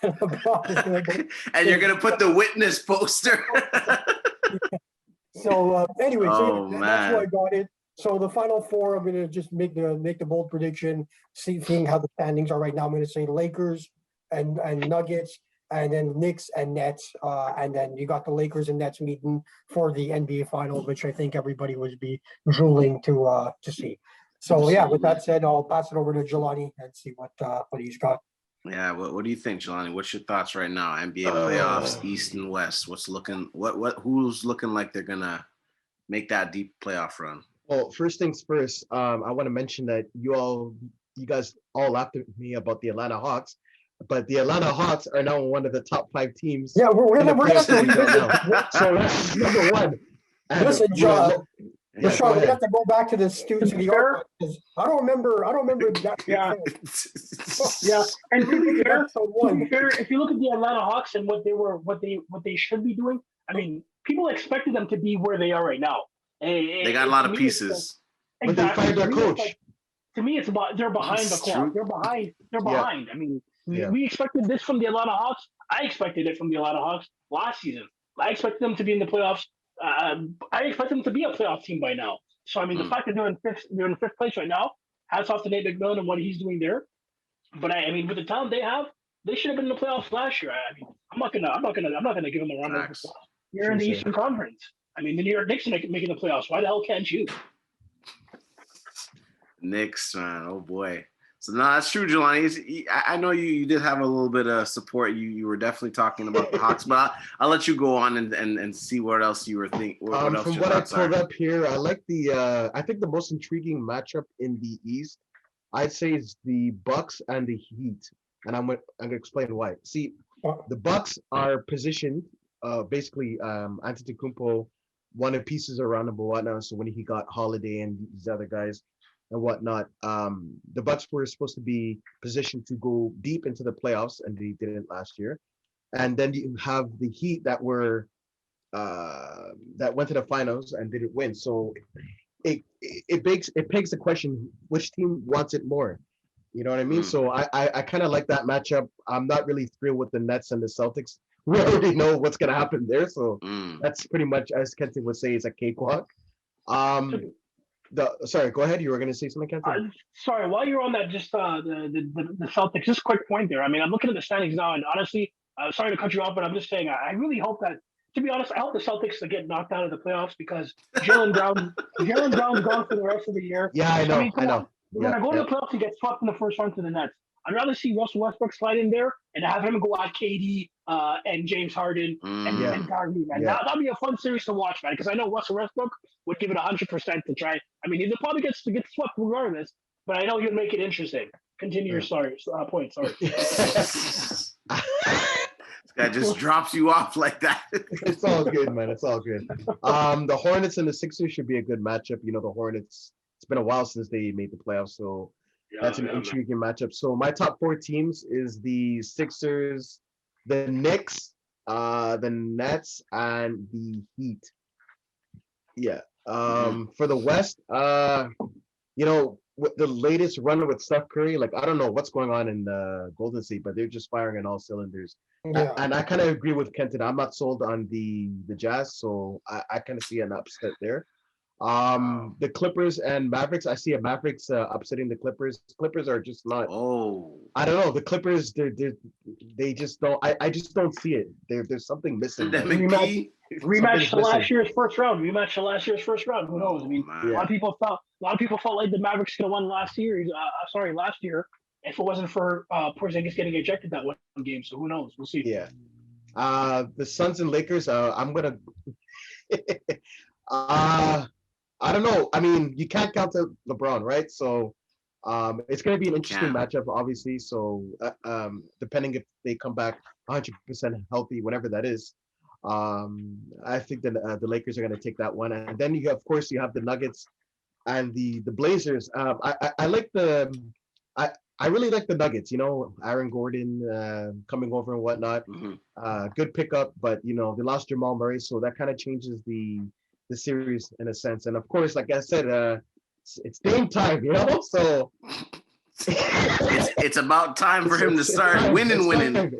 And you're going to put the witness poster. So anyway, that's why I got it. So the final 4, I'm going to just make the bold prediction, seeing how the standings are right now. I'm going to say Lakers and Nuggets, and then Knicks and Nets, and then you got the Lakers and Nets meeting for the NBA final, which I think everybody would be drooling to see. So with that said, I'll pass it over to Jelanie and see what he's got. Yeah, what do you think, Jelanie? What's your thoughts right now? NBA playoffs, East and West. Who's looking like they're gonna make that deep playoff run? Well, first things first, I want to mention that you guys all laughed at me about the Atlanta Hawks, but the Atlanta Hawks are now one of the top 5 teams. Yeah, we're right now. So that's number 1. And, listen, John. Rahshawn, we have to go back to the archive because I don't remember that. Yeah. And to be fair, if you look at the Atlanta Hawks and what they should be doing, I mean, people expected them to be where they are right now. They got a lot of pieces. But they fired their coach. To me, it's about they're behind the clock. They're behind. I mean, we expected this from the Atlanta Hawks. I expected it from the Atlanta Hawks last season. I expected them to be in the playoffs. I expect them to be a playoff team by now. So I mean, the fact that they're in 5th place right now, hats off to Nate McMillan and what he's doing there. But I mean, with the talent they have, they should have been in the playoffs last year. I mean, I'm not gonna give them a run. You're in the Eastern Conference. I mean, the New York Knicks are making the playoffs. Why the hell can't you? Knicks, man. Oh boy. So no, that's true, Jelanie. I know you did have a little bit of support. You were definitely talking about the Hawks, but I'll let you go on and see what else you were thinking. From what I pulled up here, I like I think the most intriguing matchup in the East, I'd say, is the Bucks and the Heat, and I'm gonna explain why. See, the Bucks are positioned basically. Antetokounmpo wanted pieces around him, but whatnot. So when he got Holiday and these other guys and whatnot, the Bucks were supposed to be positioned to go deep into the playoffs, and they didn't last year. And then you have the Heat that were that went to the finals and didn't win. So it begs the question, which team wants it more? You know what I mean? So I kind of like that matchup. I'm not really thrilled with the Nets and the Celtics. We already know what's gonna happen there. So that's pretty much, as Kenton would say, is a cakewalk. Sorry, go ahead. You were going to say something, Kenton? Sorry, while you're on that, just the Celtics, just a quick point there. I mean, I'm looking at the standings now, and honestly, sorry to cut you off, but I'm just saying, I really hope that, to be honest, I hope the Celtics to get knocked out of the playoffs because Jalen Brown's gone for the rest of the year. Yeah, I know. I mean, come on. When I go to the playoffs, he gets swept in the first round to the Nets. I'd rather see Russell Westbrook slide in there and have him go at KD and James Harden and Kyrie, man. Yeah. That'd be a fun series to watch, man, because I know Russell Westbrook would give it 100% to try. I mean, he'll probably get swept regardless, but I know he'll make it interesting. Continue your point. Sorry. This guy just drops you off like that. It's all good, man. It's all good. The Hornets and the Sixers should be a good matchup. You know, the Hornets, it's been a while since they made the playoffs, so that's an intriguing matchup. So my top 4 teams is the Sixers, the Knicks, the Nets, and the Heat. Yeah. For the West, you know, with the latest run with Steph Curry, like I don't know what's going on in Golden State, but they're just firing on all cylinders. Yeah. And I kind of agree with Kenton. I'm not sold on the Jazz, so I kind of see an upset there. The Clippers and Mavericks, I see a Mavericks upsetting the Clippers. Clippers are just not. I don't know. The Clippers, they just don't. I just don't see it. There's something missing. Rematch to last year's first round. Who knows? I mean, a lot of people felt like the Mavericks could have won last year. Last year, if it wasn't for Porzingis getting ejected that one game. So who knows? We'll see. Yeah. The Suns and Lakers. I'm gonna. I don't know. I mean, you can't count out LeBron, right? So it's going to be an interesting matchup, obviously. So depending if they come back 100% healthy, whenever that is, I think that the Lakers are going to take that one. And then you have the Nuggets and the Blazers. I like I really like the Nuggets. You know, Aaron Gordon coming over and whatnot. Good pickup, but you know they lost Jamal Murray, so that kind of changes the series in a sense. And of course, like I said, it's Dame time, you know. So it's about time for him to start winning.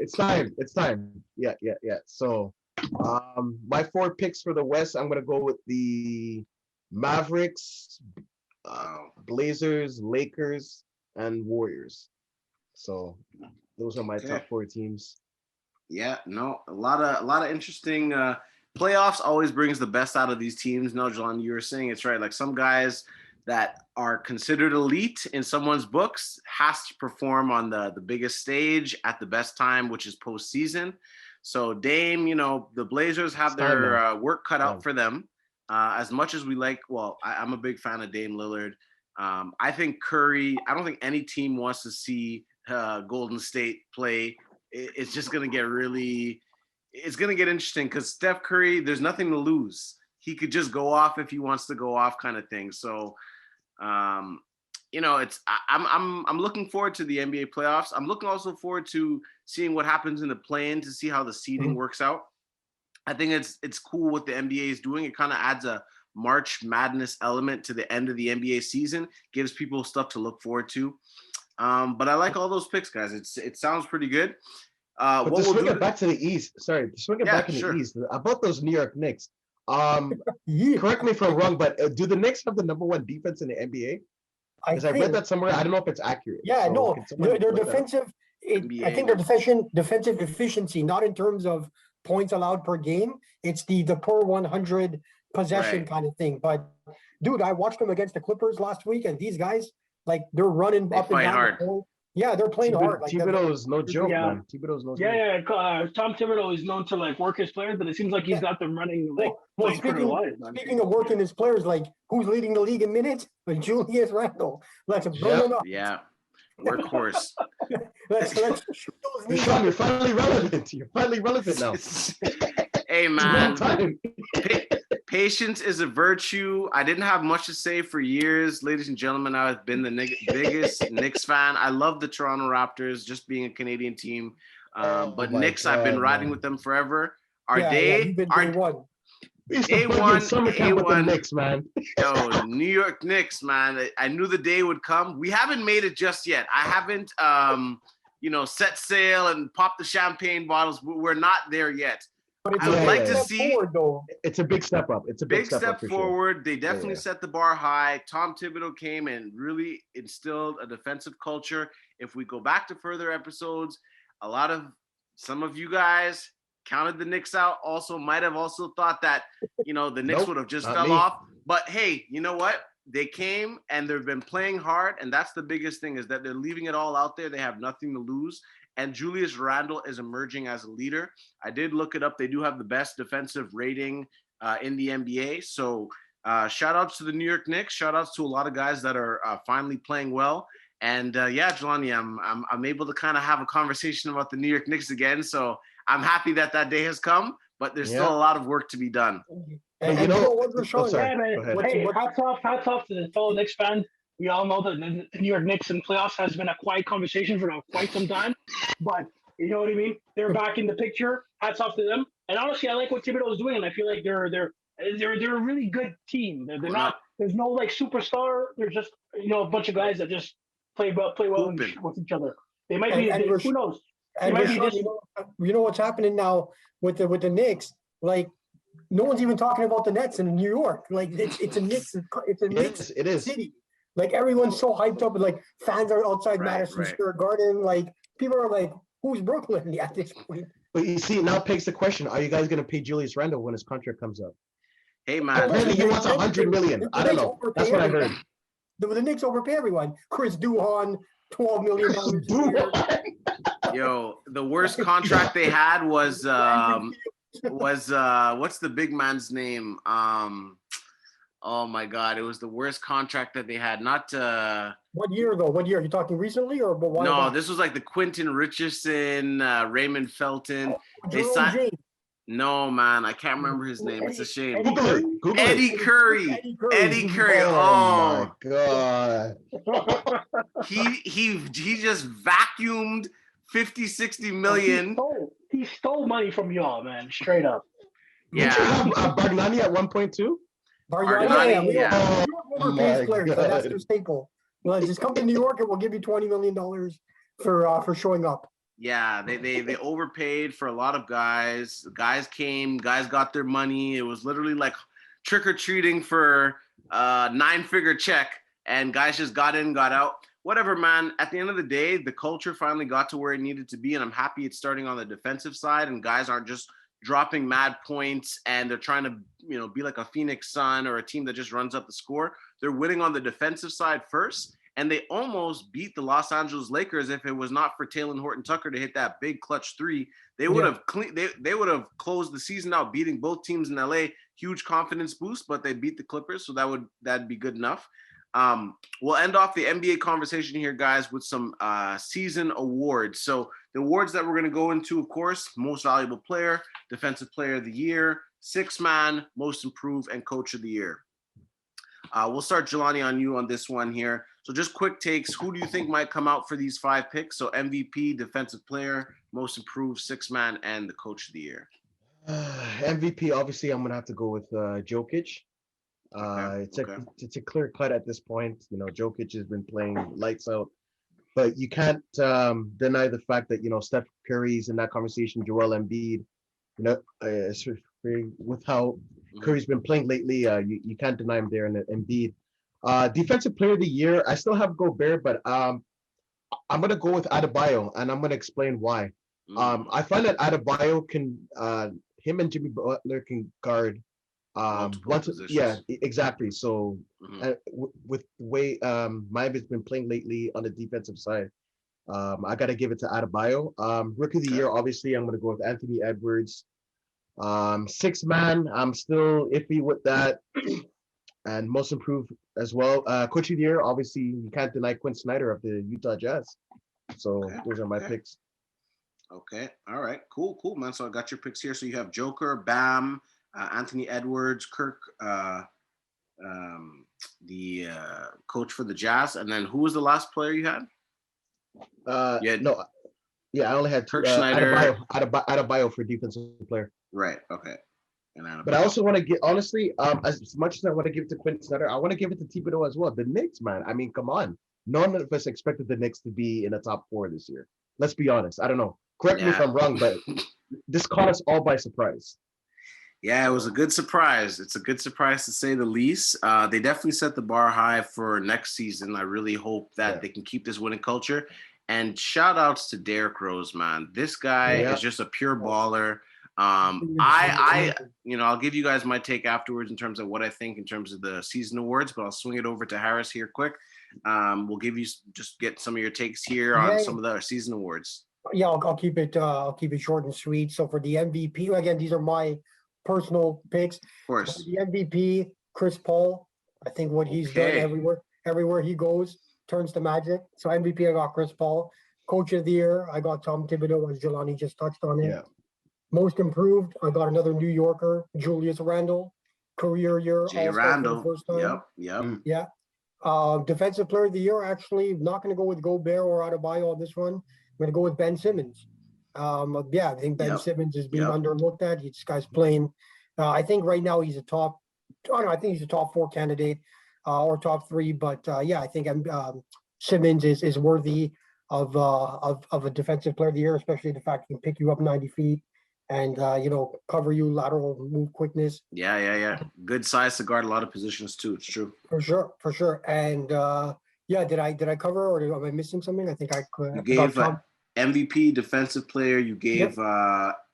It's time. Yeah. So my 4 picks for the West, I'm gonna go with the Mavericks, Blazers, Lakers, and Warriors. So those are my top 4 teams. Yeah, no, a lot of interesting. Playoffs always brings the best out of these teams. No, Jelanie, you were saying it's right. Like some guys that are considered elite in someone's books has to perform on the biggest stage at the best time, which is postseason. So Dame, you know, the Blazers have their work cut out for them. As much as we like, I'm a big fan of Dame Lillard. I think Curry, I don't think any team wants to see Golden State play. It's just going to get it's going to get interesting because Steph Curry, there's nothing to lose. He could just go off if he wants to go off kind of thing. So, you know, I'm looking forward to the NBA playoffs. I'm looking also forward to seeing what happens in the play-in to see how the seeding works out. I think it's cool what the NBA is doing. It kind of adds a March Madness element to the end of the NBA season, gives people stuff to look forward to. But I like all those picks, guys. It sounds pretty good. But to swing it back to the East, the East, about those New York Knicks. Correct me if I'm wrong, but do the Knicks have the number 1 defense in the NBA? Because I read that somewhere. I don't know if it's accurate. Yeah, so no, their defensive. I think their defensive efficiency, not in terms of points allowed per game, it's the per 100 possession kind of thing. But dude, I watched them against the Clippers last week, and these guys, like, they're running up and down hard. the court. Yeah, they're playing hard. Like, Thibodeau is no joke, man. Thibodeau's no joke. Tom Thibodeau is known to like work his players, but it seems like he's got them running like. Speaking of working his players, like who's leading the league in minutes? Like Julius Randle. Let's bring him up. Yeah, workhorse. let's Rahshawn, you're finally relevant. You're finally relevant now. Hey man, patience is a virtue. I didn't have much to say for years, ladies and gentlemen. I've been the biggest Knicks fan. I love the Toronto Raptors, just being a Canadian team. But Knicks, I've been riding with them forever. Day one, Knicks, man. Yo, New York Knicks, man. I knew the day would come. We haven't made it just yet. I haven't, set sail and popped the champagne bottles. We're not there yet. But it's I would like to step see. forward, though. It's a big step up. It's a Big step up for forward. Sure. They definitely set the bar high. Tom Thibodeau came and really instilled a defensive culture. If we go back to further episodes, some of you guys counted the Knicks out. Also, might have also thought that the Knicks would have just fell off. But hey, you know what? They came and they've been playing hard, and that's the biggest thing is that they're leaving it all out there. They have nothing to lose. And Julius Randle is emerging as a leader. I did look it up. They do have the best defensive rating in the NBA. So shout outs to the New York Knicks. Shout outs to a lot of guys that are finally playing well. And Jelanie, I'm able to kind of have a conversation about the New York Knicks again. So I'm happy that day has come, but there's still a lot of work to be done. And you know what, Rahshawn? Hey, hats off to the fellow Knicks fan. We all know that the New York Knicks in playoffs has been a quiet conversation for quite some time, but you know what I mean. They're back in the picture. Hats off to them. And honestly, I like what Thibodeau is doing, and I feel like they're a really good team. They're not. There's no like superstar. There's just a bunch of guys that just play well with each other. They might be. Who knows? And you know what's happening now with the Knicks? Like, no one's even talking about the Nets in New York. Like, it's a Knicks. It's a Knicks city. Like, everyone's so hyped up, and like fans are outside Madison Square Garden. Like, people are like, "Who's Brooklyn?" At this point. But you see, now begs the question: are you guys going to pay Julius Randle when his contract comes up? Hey man, apparently he wants $100 million. I don't know. That's what I heard. The Knicks overpay everyone. Chris Duhan, $12 million. Yo, the worst contract they had was what's the big man's name? Oh my God, it was the worst contract that they had. Not What year ago? What year? Are you talking recently or what? No, this was like the Quentin Richardson, Raymond Felton. They signed. James. No, man, I can't remember his name. It's a shame. Eddie Curry. Eddie Curry. Oh my God. He just vacuumed 50, 60 million. He stole money from y'all, man. Straight up. Yeah. Bargnani at 1.2? Bargnani, yeah. That's their staple. Well, just come to New York and we'll give you $20 million for showing up. Yeah, they overpaid for a lot of guys. Guys came, guys got their money. It was literally like trick-or-treating for a 9-figure check, and guys just got in, got out. Whatever, man. At the end of the day, the culture finally got to where it needed to be, and I'm happy it's starting on the defensive side, and guys aren't just dropping mad points and they're trying to, be like a Phoenix Sun or a team that just runs up the score. They're winning on the defensive side first. And they almost beat the Los Angeles Lakers. If it was not for Talen Horton-Tucker to hit that big clutch three, they would have they would have closed the season out, beating both teams in LA. Huge confidence boost, but they beat the Clippers, so that'd be good enough. We'll end off the NBA conversation here, guys, with some season awards. So the awards that we're going to go into, of course, most valuable player, defensive player of the year, sixth man, most improved, and coach of the year. We'll start, Jelanie, on you on this one here. So just quick takes. Who do you think might come out for these 5 picks? So MVP, defensive player, most improved, sixth man, and the coach of the year. MVP, obviously, I'm going to have to go with Jokic. It's a clear cut at this point. Jokic has been playing lights out. But you can't deny the fact that, Steph Curry's in that conversation, Joel Embiid, with how Curry's been playing lately, you can't deny him there. And Embiid. Defensive player of the year, I still have Gobert, but I'm going to go with Adebayo, and I'm going to explain why. I find that Adebayo him and Jimmy Butler can guard exactly. So with the way Miami's been playing lately on the defensive side, I got to give it to Adebayo. Rookie of the year, obviously, I'm going to go with Anthony Edwards. Sixth man, I'm still iffy with that. And most improved as well. Coach of the year, obviously, you can't deny Quinn Snyder of the Utah Jazz. So those are my picks. Okay. All right. Cool, man. So I got your picks here. So you have Joker, Bam, Anthony Edwards, Kirk, the coach for the Jazz, and then who was the last player you had? I only had Kirk Snyder, Adebayo for defensive player. Right. Okay. But I also want to get, honestly, as much as I want to give it to Quinn Snyder, I want to give it to Thibodeau as well. The Knicks, man. I mean, come on. None of us expected the Knicks to be in the top 4 this year. Let's be honest. I don't know. Correct me if I'm wrong, but this caught us all by surprise. Yeah, it was a good surprise. It's a good surprise to say the least. They definitely set the bar high for next season. I really hope that they can keep this winning culture. And shout outs to Derrick Rose, man. This guy is just a pure baller. I'll give you guys my take afterwards in terms of what I think in terms of the season awards, but I'll swing it over to Harris here quick. We'll give you just get some of your takes here on some of the season awards. Yeah, I'll keep it short and sweet. So for the MVP, again, these are my personal picks. Of course. For the MVP, Chris Paul. I think what he's done everywhere he goes turns to magic. So MVP, I got Chris Paul. Coach of the Year, I got Tom Thibodeau, as Jelanie just touched on it. Yeah. Most improved, I got another New Yorker, Julius Randle. Career year, Jay Randle. First time. Yep. Yeah. Defensive Player of the Year, actually, not going to go with Gobert or Adebayo on this one. I'm going to go with Ben Simmons. I think Ben Simmons is being underlooked at. This guy's playing. I think right now he's a top 4 candidate or top 3. But I think Simmons is worthy of a Defensive Player of the Year, especially the fact he can pick you up 90 feet and cover you lateral move quickness. Yeah. Good size to guard a lot of positions too. It's true. For sure. And did I cover or am I missing something? I think I could. You gave MVP, defensive player. You gave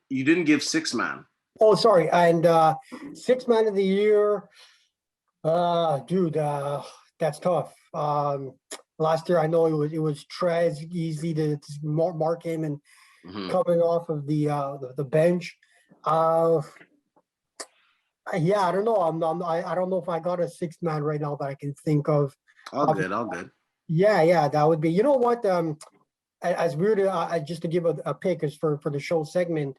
you didn't give sixth man. Oh, sorry. And sixth man of the year, that's tough. Last year I know it was Trez easy to mark him and coming off of the bench. I don't know. I don't know if I got a sixth man right now that I can think of. All good. Yeah, that would be. You know what? As weird just to give a pick is for the show segment.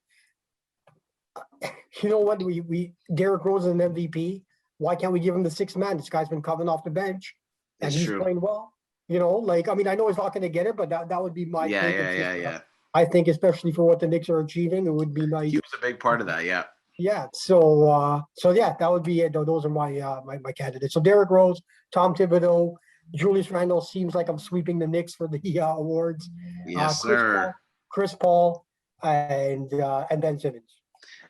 You know what? We Derrick Rose is an MVP. Why can't we give him the sixth man? This guy's been coming off the bench and he's playing well. I know he's not going to get it, but that would be my pick. Yeah. I think especially for what the Knicks are achieving, it would be nice. He was a big part of that, yeah. Yeah. So that would be it. Those are my candidates. So Derrick Rose, Tom Thibodeau, Julius Randle. Seems like I'm sweeping the Knicks for the awards. Yes, sir. Chris Paul and Ben Simmons.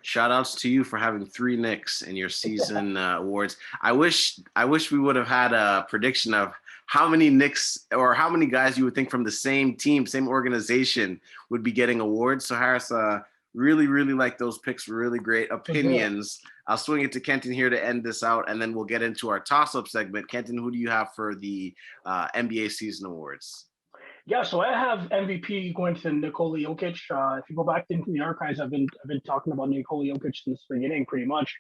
Shout outs to you for having 3 Knicks in your season awards. I wish we would have had a prediction of how many Knicks or how many guys you would think from the same team, same organization would be getting awards. So Harris, really, really like those picks. Really great opinions. I'll swing it to Kenton here to end this out, and then we'll get into our toss-up segment. Kenton, who do you have for the NBA season awards? Yeah, so I have MVP going to Nikola Jokic. If you go back into the archives, I've been talking about Nikola Jokic since the beginning, pretty much.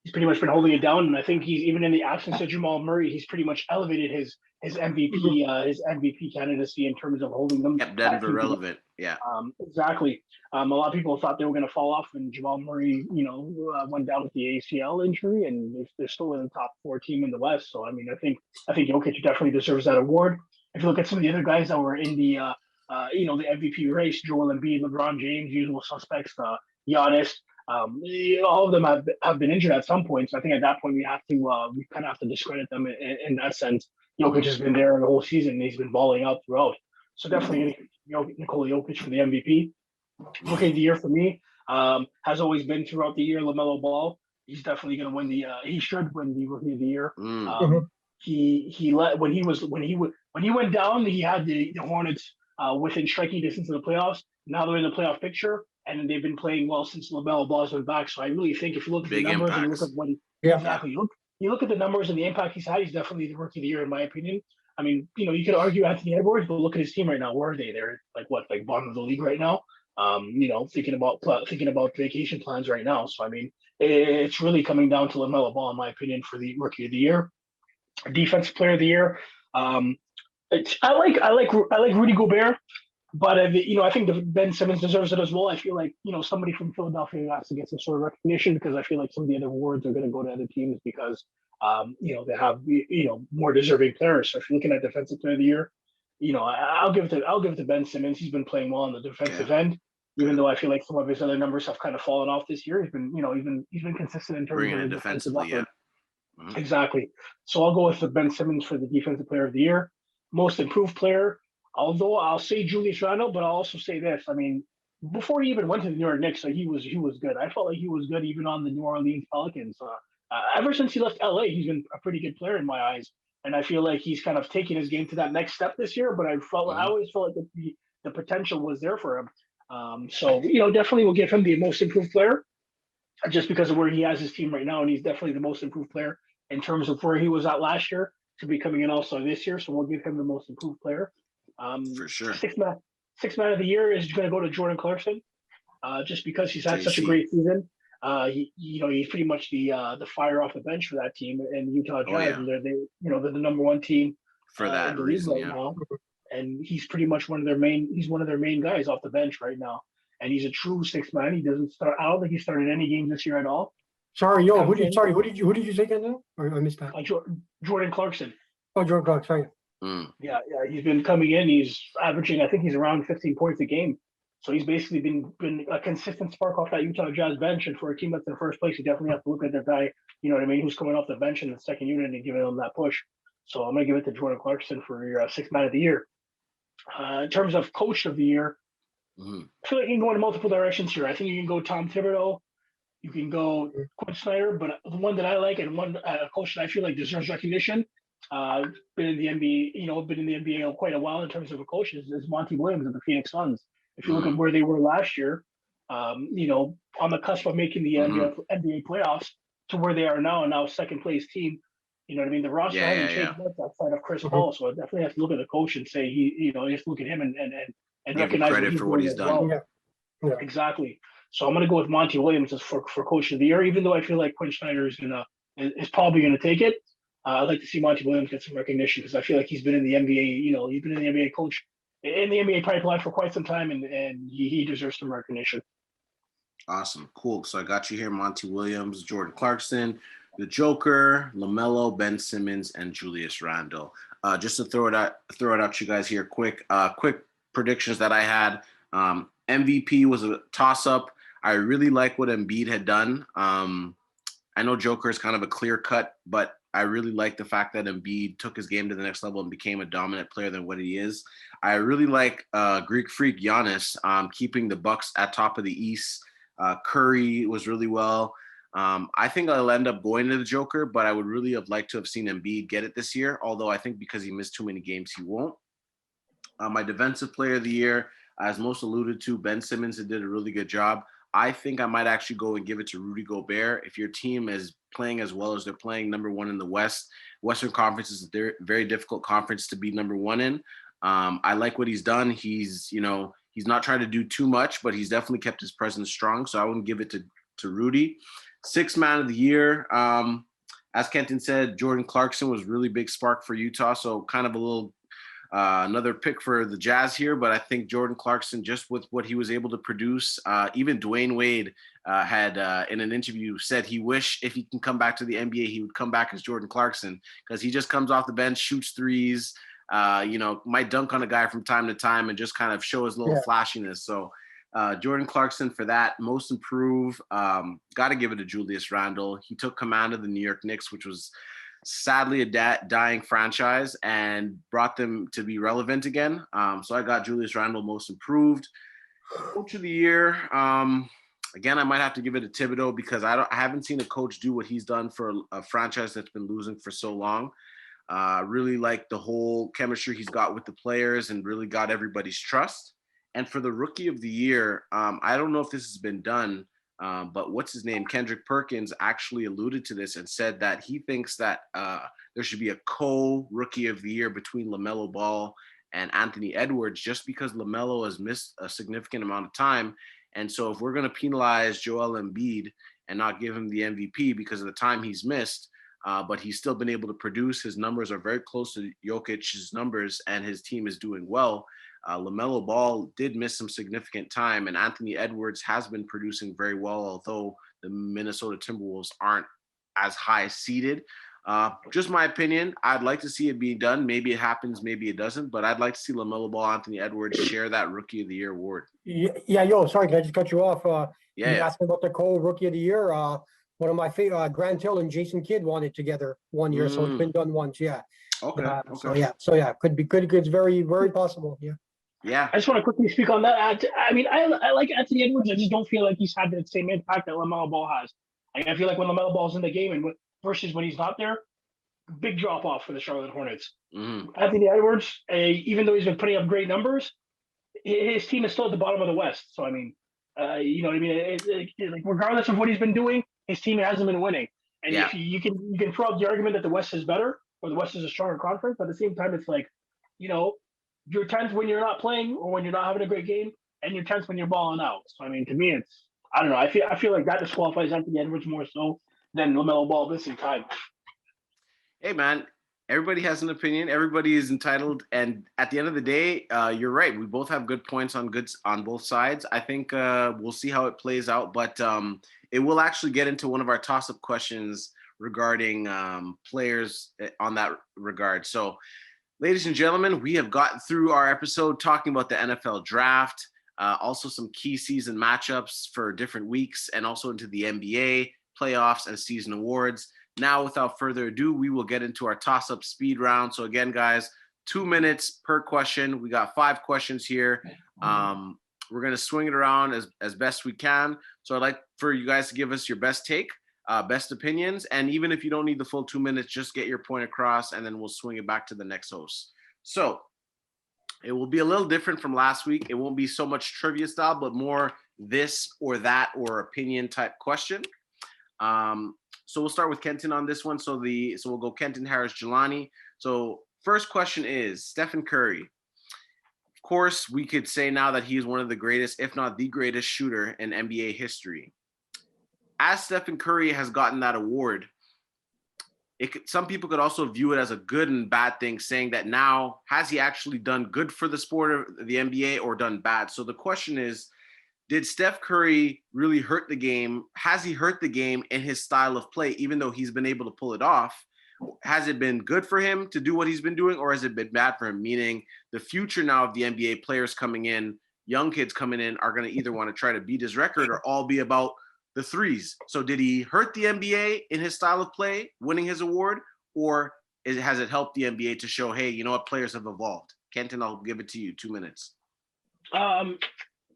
He's pretty much been holding it down, and I think he's even in the absence of Jamal Murray, he's pretty much elevated his MVP candidacy in terms of holding them. Kept Denver relevant. Yeah. Exactly. A lot of people thought they were going to fall off when Jamal Murray, went down with the ACL injury, and they're still in the top 4 team in the West. So I think Jokic definitely deserves that award. If you look at some of the other guys that were in the the MVP race, Joel Embiid, LeBron James, usual suspects, Giannis, all of them have been injured at some point. So I think at that point we kind of have to discredit them in that sense. Jokic has been there the whole season and he's been balling out throughout. So definitely Nikola Jokic for the MVP. Rookie of the year for me has always been throughout the year LaMelo Ball. He's definitely going to win he should win the Rookie of the Year. When he went down, he had the Hornets within striking distance of the playoffs. Now they're in the playoff picture, and they've been playing well since LaMelo Ball's been back. So I really think if you look at the numbers and you look at what you look at the numbers and the impact he's had, he's definitely the Rookie of the Year in my opinion. I mean, you could argue Anthony Edwards, but look at his team right now. Where are they? They're like bottom of the league right now. Thinking about vacation plans right now. So I mean, it's really coming down to LaMelo Ball in my opinion for the Rookie of the Year. Defensive Player of the Year. I like Rudy Gobert, but I think Ben Simmons deserves it as well. I feel like somebody from Philadelphia has to get some sort of recognition because I feel like some of the other awards are going to go to other teams because they have more deserving players. So if you're looking at Defensive Player of the Year, I'll give it to Ben Simmons. He's been playing well on the defensive end, even though I feel like some of his other numbers have kind of fallen off this year. He's been consistent in terms of the defensive effort. Exactly. So I'll go with the Ben Simmons for the Defensive Player of the Year. Most improved player, although I'll say Julius Randle, but I'll also say this. I mean, before he even went to the New York Knicks, he was good. I felt like he was good even on the New Orleans Pelicans. Ever since he left LA, he's been a pretty good player in my eyes, and I feel like he's kind of taken his game to that next step this year. But I always felt like the potential was there for him. So definitely we'll give him the most improved player, just because of where he has his team right now, and he's definitely the most improved player in terms of where he was at last year to be coming in also this year. So we'll give him the most improved player. For sure. Six man of the year is going to go to Jordan Clarkson, just because he's had such a great season. He's pretty much the fire off the bench for that team and Utah Jazz. And they're the number one team for that reason right now. And he's pretty much one of their main guys off the bench right now. And he's a true six man. He doesn't start. I don't think he started any games this year at all. Sorry, who did you say again now? Or I missed that. Jordan Clarkson. Oh, Jordan Clarkson. Sorry. Yeah. He's been coming in. He's averaging, I think he's around 15 points a game. So he's basically been a consistent spark off that Utah Jazz bench. And for a team that's in first place, you definitely have to look at their guy, who's coming off the bench in the second unit and giving them that push. So I'm going to give it to Jordan Clarkson for your sixth man of the year. In terms of coach of the year, I feel like you can go in multiple directions here. I think you can go Tom Thibodeau. You can go Quinn Snyder, but the one that I like and one coach that I feel like deserves recognition, been in the NBA quite a while in terms of a coach is Monty Williams of the Phoenix Suns. If you look at where they were last year, on the cusp of making the NBA playoffs to where they are now, and now second place team. You know what I mean? The roster hasn't changed much outside of Chris Paul, so I definitely have to look at the coach and say you have to look at him and recognize credit for what he's done. Well. Yeah. Exactly. So I'm going to go with Monty Williams as for coach of the year, even though I feel like Quinn Snyder is probably going to take it. I'd like to see Monty Williams get some recognition because I feel like he's been in the NBA. He's been in the NBA coach in the NBA pipeline for quite some time, and he deserves some recognition. Awesome, cool. So I got you here: Monty Williams, Jordan Clarkson, the Joker, LaMelo, Ben Simmons, and Julius Randle. Just to throw it out to you guys here, quick predictions that I had. MVP was a toss-up. I really like what Embiid had done. I know Joker is kind of a clear cut, but I really like the fact that Embiid took his game to the next level and became a dominant player than what he is. I really like Greek Freak Giannis keeping the Bucks at top of the East. Curry was really well. I think I'll end up going to the Joker, but I would really have liked to have seen Embiid get it this year, although I think because he missed too many games, he won't. My defensive player of the year, as most alluded to, Ben Simmons did a really good job. I think I might actually go and give it to Rudy Gobert. If your team is playing as well as they're playing, number one in the West, Western Conference is a very difficult conference to be number one in. I like what he's done. He's not trying to do too much, but he's definitely kept his presence strong. So I wouldn't give it to Rudy. Sixth man of the year, as Kenton said, Jordan Clarkson was really big spark for Utah. So kind of a little another pick for the Jazz here, but I think Jordan Clarkson, just with what he was able to produce, even Dwayne Wade had in an interview said he wish if he can come back to the NBA, he would come back as Jordan Clarkson because he just comes off the bench, shoots threes, might dunk on a guy from time to time and just kind of show his little flashiness. So Jordan Clarkson for that. Most improved, got to give it to Julius Randle. He took command of the New York Knicks, which was sadly a dying franchise, and brought them to be relevant again. So I got Julius Randle most improved. Coach of the year, again, I might have to give it to Thibodeau because I haven't seen a coach do what he's done for a franchise that's been losing for so long. Really like the whole chemistry he's got with the players and really got everybody's trust. And for the rookie of the year, I don't know if this has been done, but what's his name? Kendrick Perkins actually alluded to this and said that he thinks that there should be a co-rookie of the year between LaMelo Ball and Anthony Edwards, just because LaMelo has missed a significant amount of time. And so if we're going to penalize Joel Embiid and not give him the MVP because of the time he's missed, but he's still been able to produce, his numbers are very close to Jokic's numbers and his team is doing well. LaMelo Ball did miss some significant time, and Anthony Edwards has been producing very well, although the Minnesota Timberwolves aren't as high seeded. Just my opinion. I'd like to see it being done. Maybe it happens, maybe it doesn't, but I'd like to see LaMelo Ball, Anthony Edwards share that Rookie of the Year award. Yeah, sorry, can I just cut you off? You asked me about the co-Rookie of the Year. One of my favorite, Grant Hill and Jason Kidd won it together one year, so it's been done once. Yeah. Okay. So could be good. It's very, very possible. Yeah. Yeah. I just want to quickly speak on that. I mean, I like Anthony Edwards. I just don't feel like he's had the same impact that LaMelo Ball has. I feel like when LaMelo Ball's in the game and versus when he's not there, big drop off for the Charlotte Hornets. Anthony Edwards, even though he's been putting up great numbers, his team is still at the bottom of the West. So I mean, you know what I mean? Like regardless of what he's been doing, his team hasn't been winning. And if you can throw out the argument that the West is better or the West is a stronger conference, but at the same time, it's like, you know, you're tense when you're not playing or when you're not having a great game, and you're tense when you're balling out. So I mean, to me, it's I don't know. I feel like that disqualifies Anthony Edwards more so than LaMelo Ball missing time. Hey man, everybody has an opinion. Everybody is entitled, and at the end of the day, you're right. We both have good points on both sides. I think we'll see how it plays out, but it will actually get into one of our toss-up questions regarding players on that regard. So, ladies and gentlemen, we have gotten through our episode talking about the NFL draft, also some key season matchups for different weeks, and also into the NBA playoffs and season awards. Now, without further ado, we will get into our toss-up speed round. So again, guys, 2 minutes per question. We got 5 questions here. We're going to swing it around as best we can. So I'd like for you guys to give us your best take, best opinions. And even if you don't need the full 2 minutes, just get your point across, and then we'll swing it back to the next host. So it will be a little different from last week. It won't be so much trivia style, but this or that or opinion type question. So we'll start with Kenton on this one. So we'll go Kenton, Harris, Jelanie. So first question is Stephen Curry. Of course, we could say now that he is one of the greatest, if not the greatest shooter in NBA history. As Stephen Curry has gotten that award, some people could also view it as a good and bad thing, saying that now, has he actually done good for the sport of the NBA or done bad? So the question is, did Steph Curry really hurt the game? Has he hurt the game in his style of play, even though he's been able to pull it off? Has it been good for him to do what he's been doing, or has it been bad for him? Meaning the future now of the NBA players coming in, young kids coming in, are going to either want to try to beat his record or all be about the threes. So did he hurt the NBA in his style of play, winning his award, or has it helped the NBA to show, hey, you know what, players have evolved? Kenton, I'll give it to you. 2 minutes.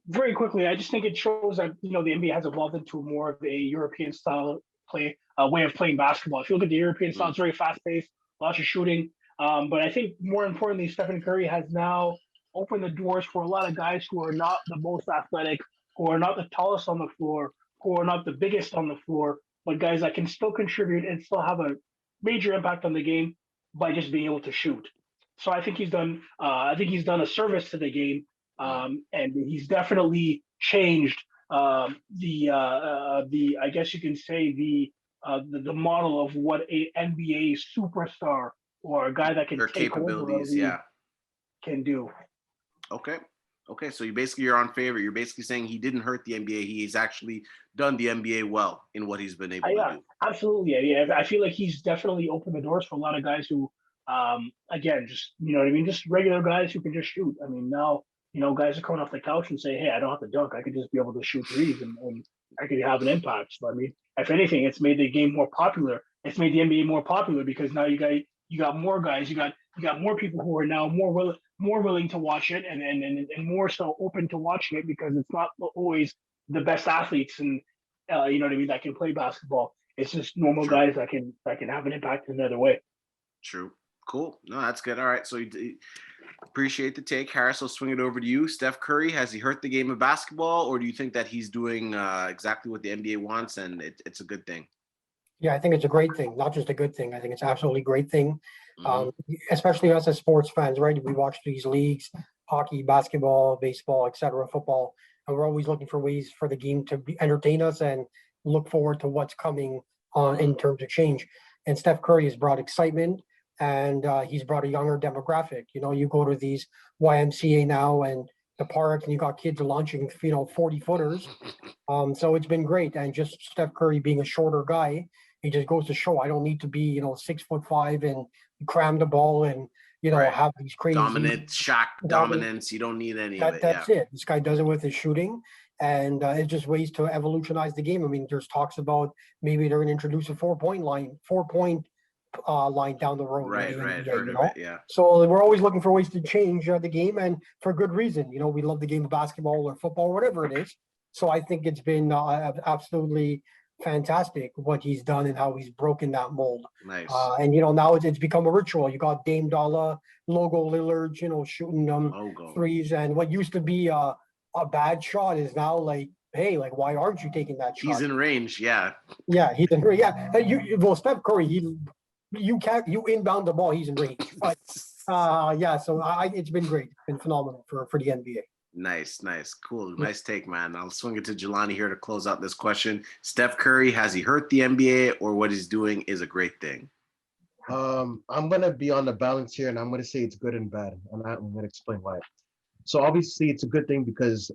Very quickly, I just think it shows that, you know, the NBA has evolved into more of a European style play, way of playing basketball. If you look at the European style, it's very fast-paced, lots of shooting. But I think more importantly, Stephen Curry has now opened the doors for a lot of guys who are not the most athletic, who are not the tallest on the floor, who are not the biggest on the floor, but guys that can still contribute and still have a major impact on the game by just being able to shoot. So I think he's done a service to the game. And he's definitely changed the I guess you can say the model of what a NBA superstar or a guy that can take capabilities, can do. Okay. So you're on favor. You're basically saying he didn't hurt the NBA. He's actually done the NBA well in what he's been able to do. Absolutely. Yeah, I feel like he's definitely opened the doors for a lot of guys who, again, just, you know what I mean, just regular guys who can just shoot. I mean, now, you know, guys are coming off the couch and say, hey, I don't have to dunk. I could just be able to shoot threes and I could have an impact. So, I mean, if anything, it's made the game more popular. It's made the NBA more popular because now you got more guys. You got more people who are now more willing to watch it and more so open to watching it because it's not always the best athletes and, you know what I mean, that can play basketball. It's just normal guys that can have an impact in another way. True. Cool. No, that's good. All right. So appreciate the take. Harris, I'll swing it over to you. Steph Curry, has he hurt the game of basketball, or do you think that he's doing exactly what the NBA wants and it's a good thing? Yeah, I think it's a great thing, not just a good thing. I think it's absolutely a great thing, especially us as sports fans, right? We watch these leagues, hockey, basketball, baseball, etc., football, and we're always looking for ways for the game to entertain us and look forward to what's coming on in terms of change. And Steph Curry has brought excitement. And he's brought a younger demographic. You know, you go to these YMCA now and the park, and you got kids launching, 40-footers. So it's been great. And just Steph Curry being a shorter guy, he just goes to show I don't need to be, 6'5" and cram the ball and have these crazy dominant shot dominance. You don't need any of it. That's it. This guy does it with his shooting. And it's just ways to evolutionize the game. I mean, there's talks about maybe they're going to introduce a 4-point line, 4-point line down the road. Right, in the right. NBA, Heard you of know? it, yeah. So we're always looking for ways to change the game, and for good reason. You know, we love the game of basketball or football, or whatever it is. So I think it's been absolutely fantastic what he's done and how he's broken that mold. Nice. And, you know, now it's become a ritual. You got Dame Dollar, Logo Lillard, you know, shooting Logo. threes. And what used to be a bad shot is now like, hey, like, why aren't you taking that shot? He's in range, yeah. Yeah, he's in range. Yeah. Well, Steph Curry, you inbound the ball, he's in range. But yeah, so it's been great. It's been phenomenal for the NBA. Nice. Cool. Nice take, man. I'll swing it to Jelanie here to close out this question. Steph Curry, has he hurt the NBA, or what he's doing is a great thing? I'm gonna be on the balance here, and I'm gonna say it's good and bad, and I'm gonna explain why. So obviously, it's a good thing because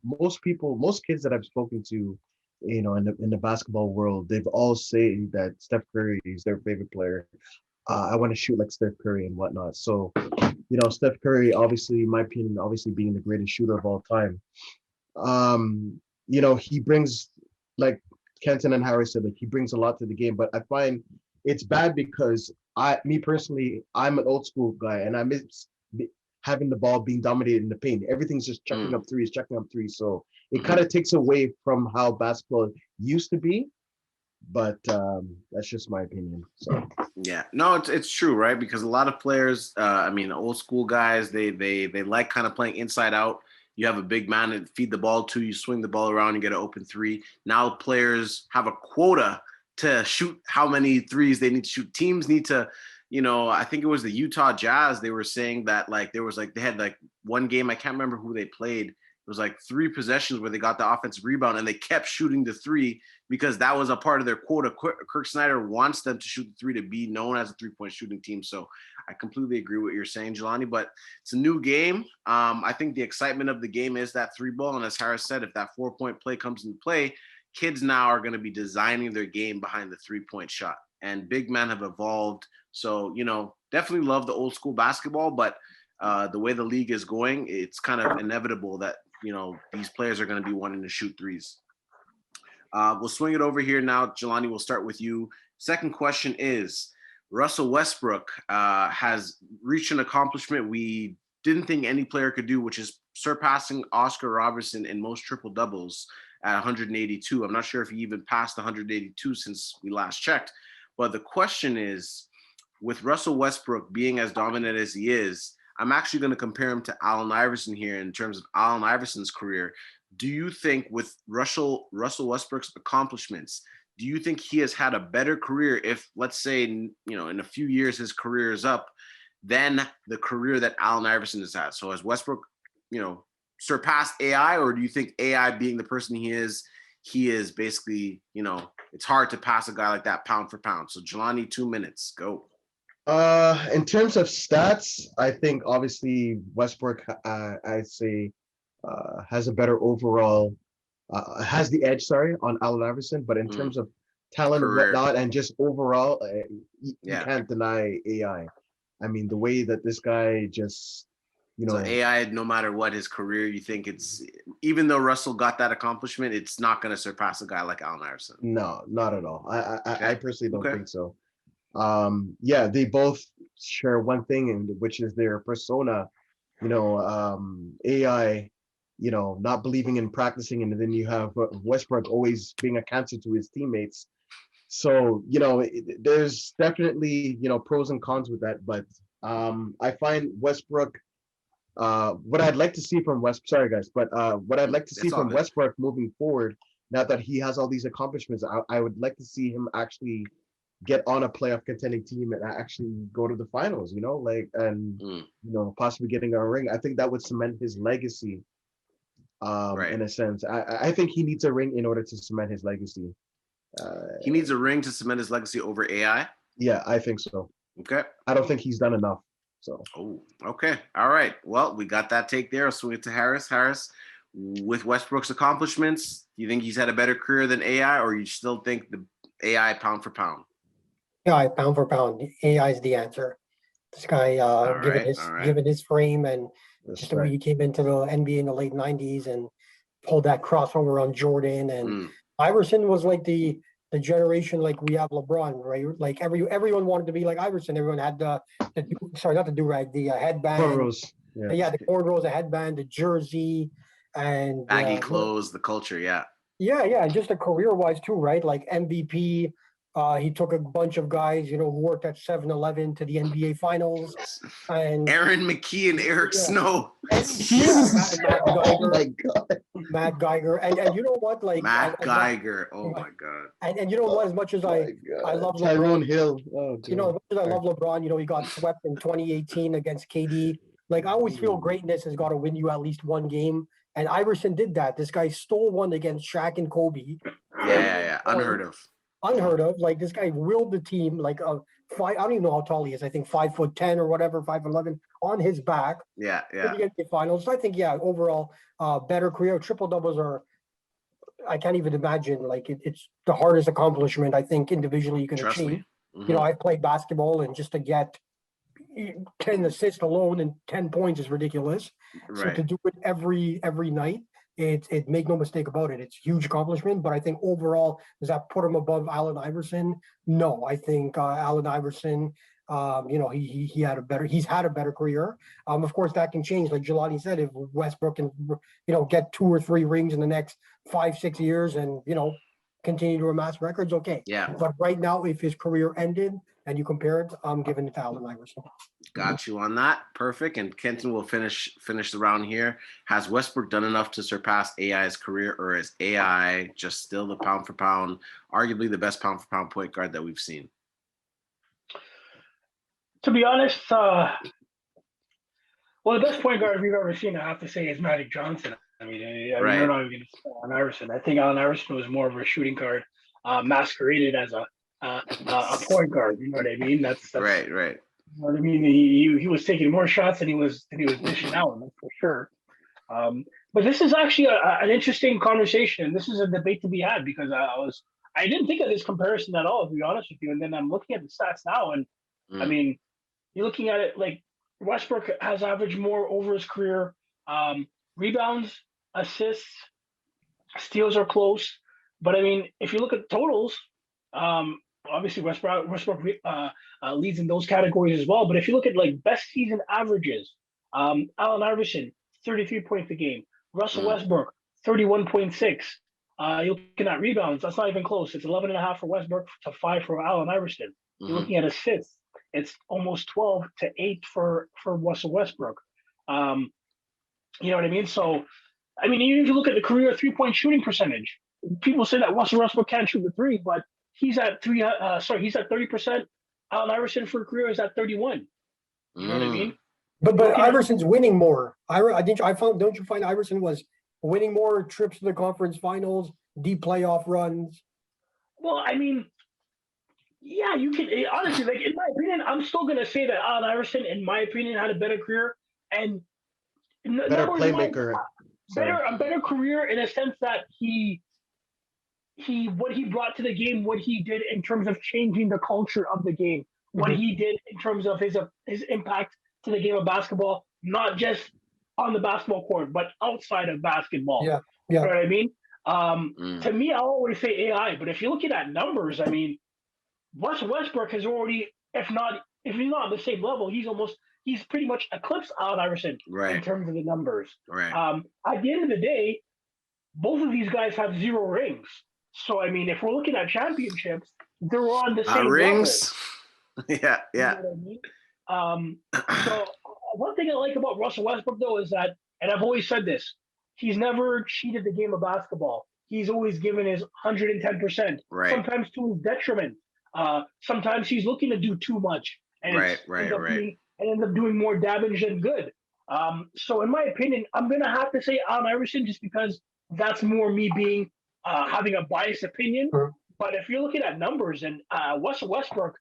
most kids that I've spoken to, you know, in the basketball world, they've all say that Steph Curry is their favorite player. I want to shoot like Steph Curry and whatnot. So, you know, Steph Curry, obviously, in my opinion, obviously being the greatest shooter of all time. You know, he brings, like Kenton and Harry said, like he brings a lot to the game. But I find it's bad because me personally, I'm an old school guy, and I miss having the ball being dominated in the paint. Everything's just checking up threes. So it kind of takes away from how basketball used to be. But that's just my opinion. So yeah, no, it's true, right? Because a lot of players, I mean, old school guys, they like kind of playing inside out. You have a big man to feed the ball to, you swing the ball around, you get an open three. Now players have a quota to shoot how many threes they need to shoot. Teams need to, you know, I think it was the Utah Jazz. They were saying that like there was like they had like one game, I can't remember who they played. It was like 3 possessions where they got the offensive rebound and they kept shooting the three because that was a part of their quota. Kirk Snyder wants them to shoot the three to be known as a 3-point shooting team. So I completely agree with what you're saying, Jelanie, but it's a new game. I think the excitement of the game is that 3 ball. And as Harris said, if that 4-point play comes into play, kids now are going to be designing their game behind the 3-point shot, and big men have evolved. So, you know, definitely love the old school basketball, but the way the league is going, it's kind of inevitable that, you know, these players are going to be wanting to shoot threes. We'll swing it over here now. Jelanie, we'll start with you. Second question is, Russell Westbrook has reached an accomplishment we didn't think any player could do, which is surpassing Oscar Robertson in most triple doubles at 182. I'm not sure if he even passed 182 since we last checked. But the question is, with Russell Westbrook being as dominant as he is, I'm actually going to compare him to Allen Iverson here in terms of Allen Iverson's career. Do you think with Russell Westbrook's accomplishments, do you think he has had a better career if, let's say, you know, in a few years his career is up, than the career that Allen Iverson has had? So has Westbrook, you know, surpassed AI, or do you think AI being the person he is basically, you know, it's hard to pass a guy like that pound for pound? So Jelanie, 2 minutes, go. In terms of stats, I think obviously Westbrook, I'd say, has a better overall, has the edge, on Allen Iverson. But in terms of talent and whatnot, and just overall, you can't deny AI. I mean, the way that this guy just, you know. So AI, no matter what his career, you think it's, even though Russell got that accomplishment, it's not going to surpass a guy like Allen Iverson? No, not at all. I personally don't think so. Yeah, they both share one thing, and which is their persona. You know, AI, you know, not believing in practicing, and then you have Westbrook always being a cancer to his teammates. So, you know, there's definitely, you know, pros and cons with that. But I find Westbrook, what I'd like to see from what I'd like to see from Westbrook moving forward, now that he has all these accomplishments, I would like to see him actually get on a playoff contending team and actually go to the finals, you know, like, and, you know, possibly getting a ring. I think that would cement his legacy, in a sense. I think he needs a ring in order to cement his legacy. He needs a ring to cement his legacy over AI? Yeah, I think so. Okay. I don't think he's done enough. So. Oh, okay. All right. Well, we got that take there. I'll swing it to Harris. Harris, with Westbrook's accomplishments, do you think he's had a better career than AI, or you still think the AI pound for pound? AI pound for pound. AI is the answer. This guy, given his frame and just the way he came into the NBA in the late 90s and pulled that crossover on Jordan, and Iverson was like the the generation like we have LeBron, right? Like everyone wanted to be like Iverson. Everyone had the sorry, not the do-rag, the headband. Cornrows. Yeah, the cornrows, the headband, the jersey, and baggy clothes, the culture. Yeah. Yeah, and just a career-wise too, right? Like MVP, he took a bunch of guys, who worked at 7-Eleven to the NBA Finals, and Aaron McKee and Eric Snow. Matt Geiger. Oh my God. Matt Geiger, and you know what? Like Matt Geiger. Oh my God. And you know what? As much as I love Tyrone LeBron, Hill. as much as I love LeBron, he got swept in 2018 against KD. Like I always feel greatness has got to win you at least one game. And Iverson did that. This guy stole one against Shaq and Kobe. Yeah. Unheard of. Like this guy willed the team like I don't even know how tall he is. I think 5'10" or whatever, 5'11" on his back. Yeah. To get the finals. So I think overall better career. Triple doubles are. I can't even imagine. Like it's the hardest accomplishment I think individually you can Trust achieve. me. Mm-hmm. I've played basketball, and just to get 10 assists alone and 10 points is ridiculous. Right. So to do it every night, it make no mistake about it. It's a huge accomplishment, but I think overall, does that put him above Allen Iverson? No, I think Allen Iverson, he's had a better career. Of course, that can change. Like Jelanie said, if Westbrook can, get 2 or 3 rings in the next 5-6 years and, continue to amass records, okay. Yeah. But right now, if his career ended and you compare it, I'm giving it to Allen Iverson. Got you on that. Perfect. And Kenton will finish the round here. Has Westbrook done enough to surpass AI's career, or is AI just still the pound for pound, arguably the best pound for pound point guard that we've seen? To be honest, the best point guard we've ever seen, I have to say, is Magic Johnson. I mean, we're not even going to say Allen Iverson. I think Allen Iverson was more of a shooting guard, masqueraded as a point guard. You know what I mean? That's right. You know what I mean? He was taking more shots than he was dishing out, that's for sure. But this is actually an interesting conversation. This is a debate to be had because I didn't think of this comparison at all, to be honest with you. And then I'm looking at the stats now, and I mean, you're looking at it like Westbrook has averaged more over his career. Rebounds, assists, steals are close. But I mean, if you look at totals, obviously Westbrook leads in those categories as well. But if you look at like best season averages, Allen Iverson, 33 points a game. Russell Westbrook, 31.6. You're looking at rebounds. That's not even close. It's 11.5 for Westbrook to 5 for Allen Iverson. You're looking at assists. It's almost 12 to 8 for Russell Westbrook. You know what I mean? So, I mean, even if you look at the career 3-point shooting percentage, people say that Russell Westbrook can't shoot the 3, but he's at 30%. Allen Iverson for a career is at 31. You know what I mean? But Iverson's winning more. Don't you find Iverson was winning more trips to the conference finals, deep playoff runs? Well, I mean, yeah, you can honestly, like in my opinion, I'm still gonna say that Allen Iverson, in my opinion, had a better career and better playmaker. A better career in a sense that what he brought to the game, what he did in terms of changing the culture of the game, what he did in terms of his impact to the game of basketball, not just on the basketball court, but outside of basketball. Yeah. You know what I mean? To me, I'll always say AI, but if you look at numbers, I mean, Westbrook has already, if he's not on the same level, he's pretty much eclipsed Allen Iverson in terms of the numbers. Right. At the end of the day, both of these guys have 0 rings. So, I mean, if we're looking at championships, they're on the same rings. Yeah. You know what I mean? So one thing I like about Russell Westbrook, though, is that, and I've always said this, he's never cheated the game of basketball. He's always given his 110%, sometimes to his detriment. Sometimes he's looking to do too much and ends up doing more damage than good. So in my opinion, I'm going to have to say Allen Iverson just because that's more me being having a biased opinion. But if you're looking at numbers, and Russell Westbrook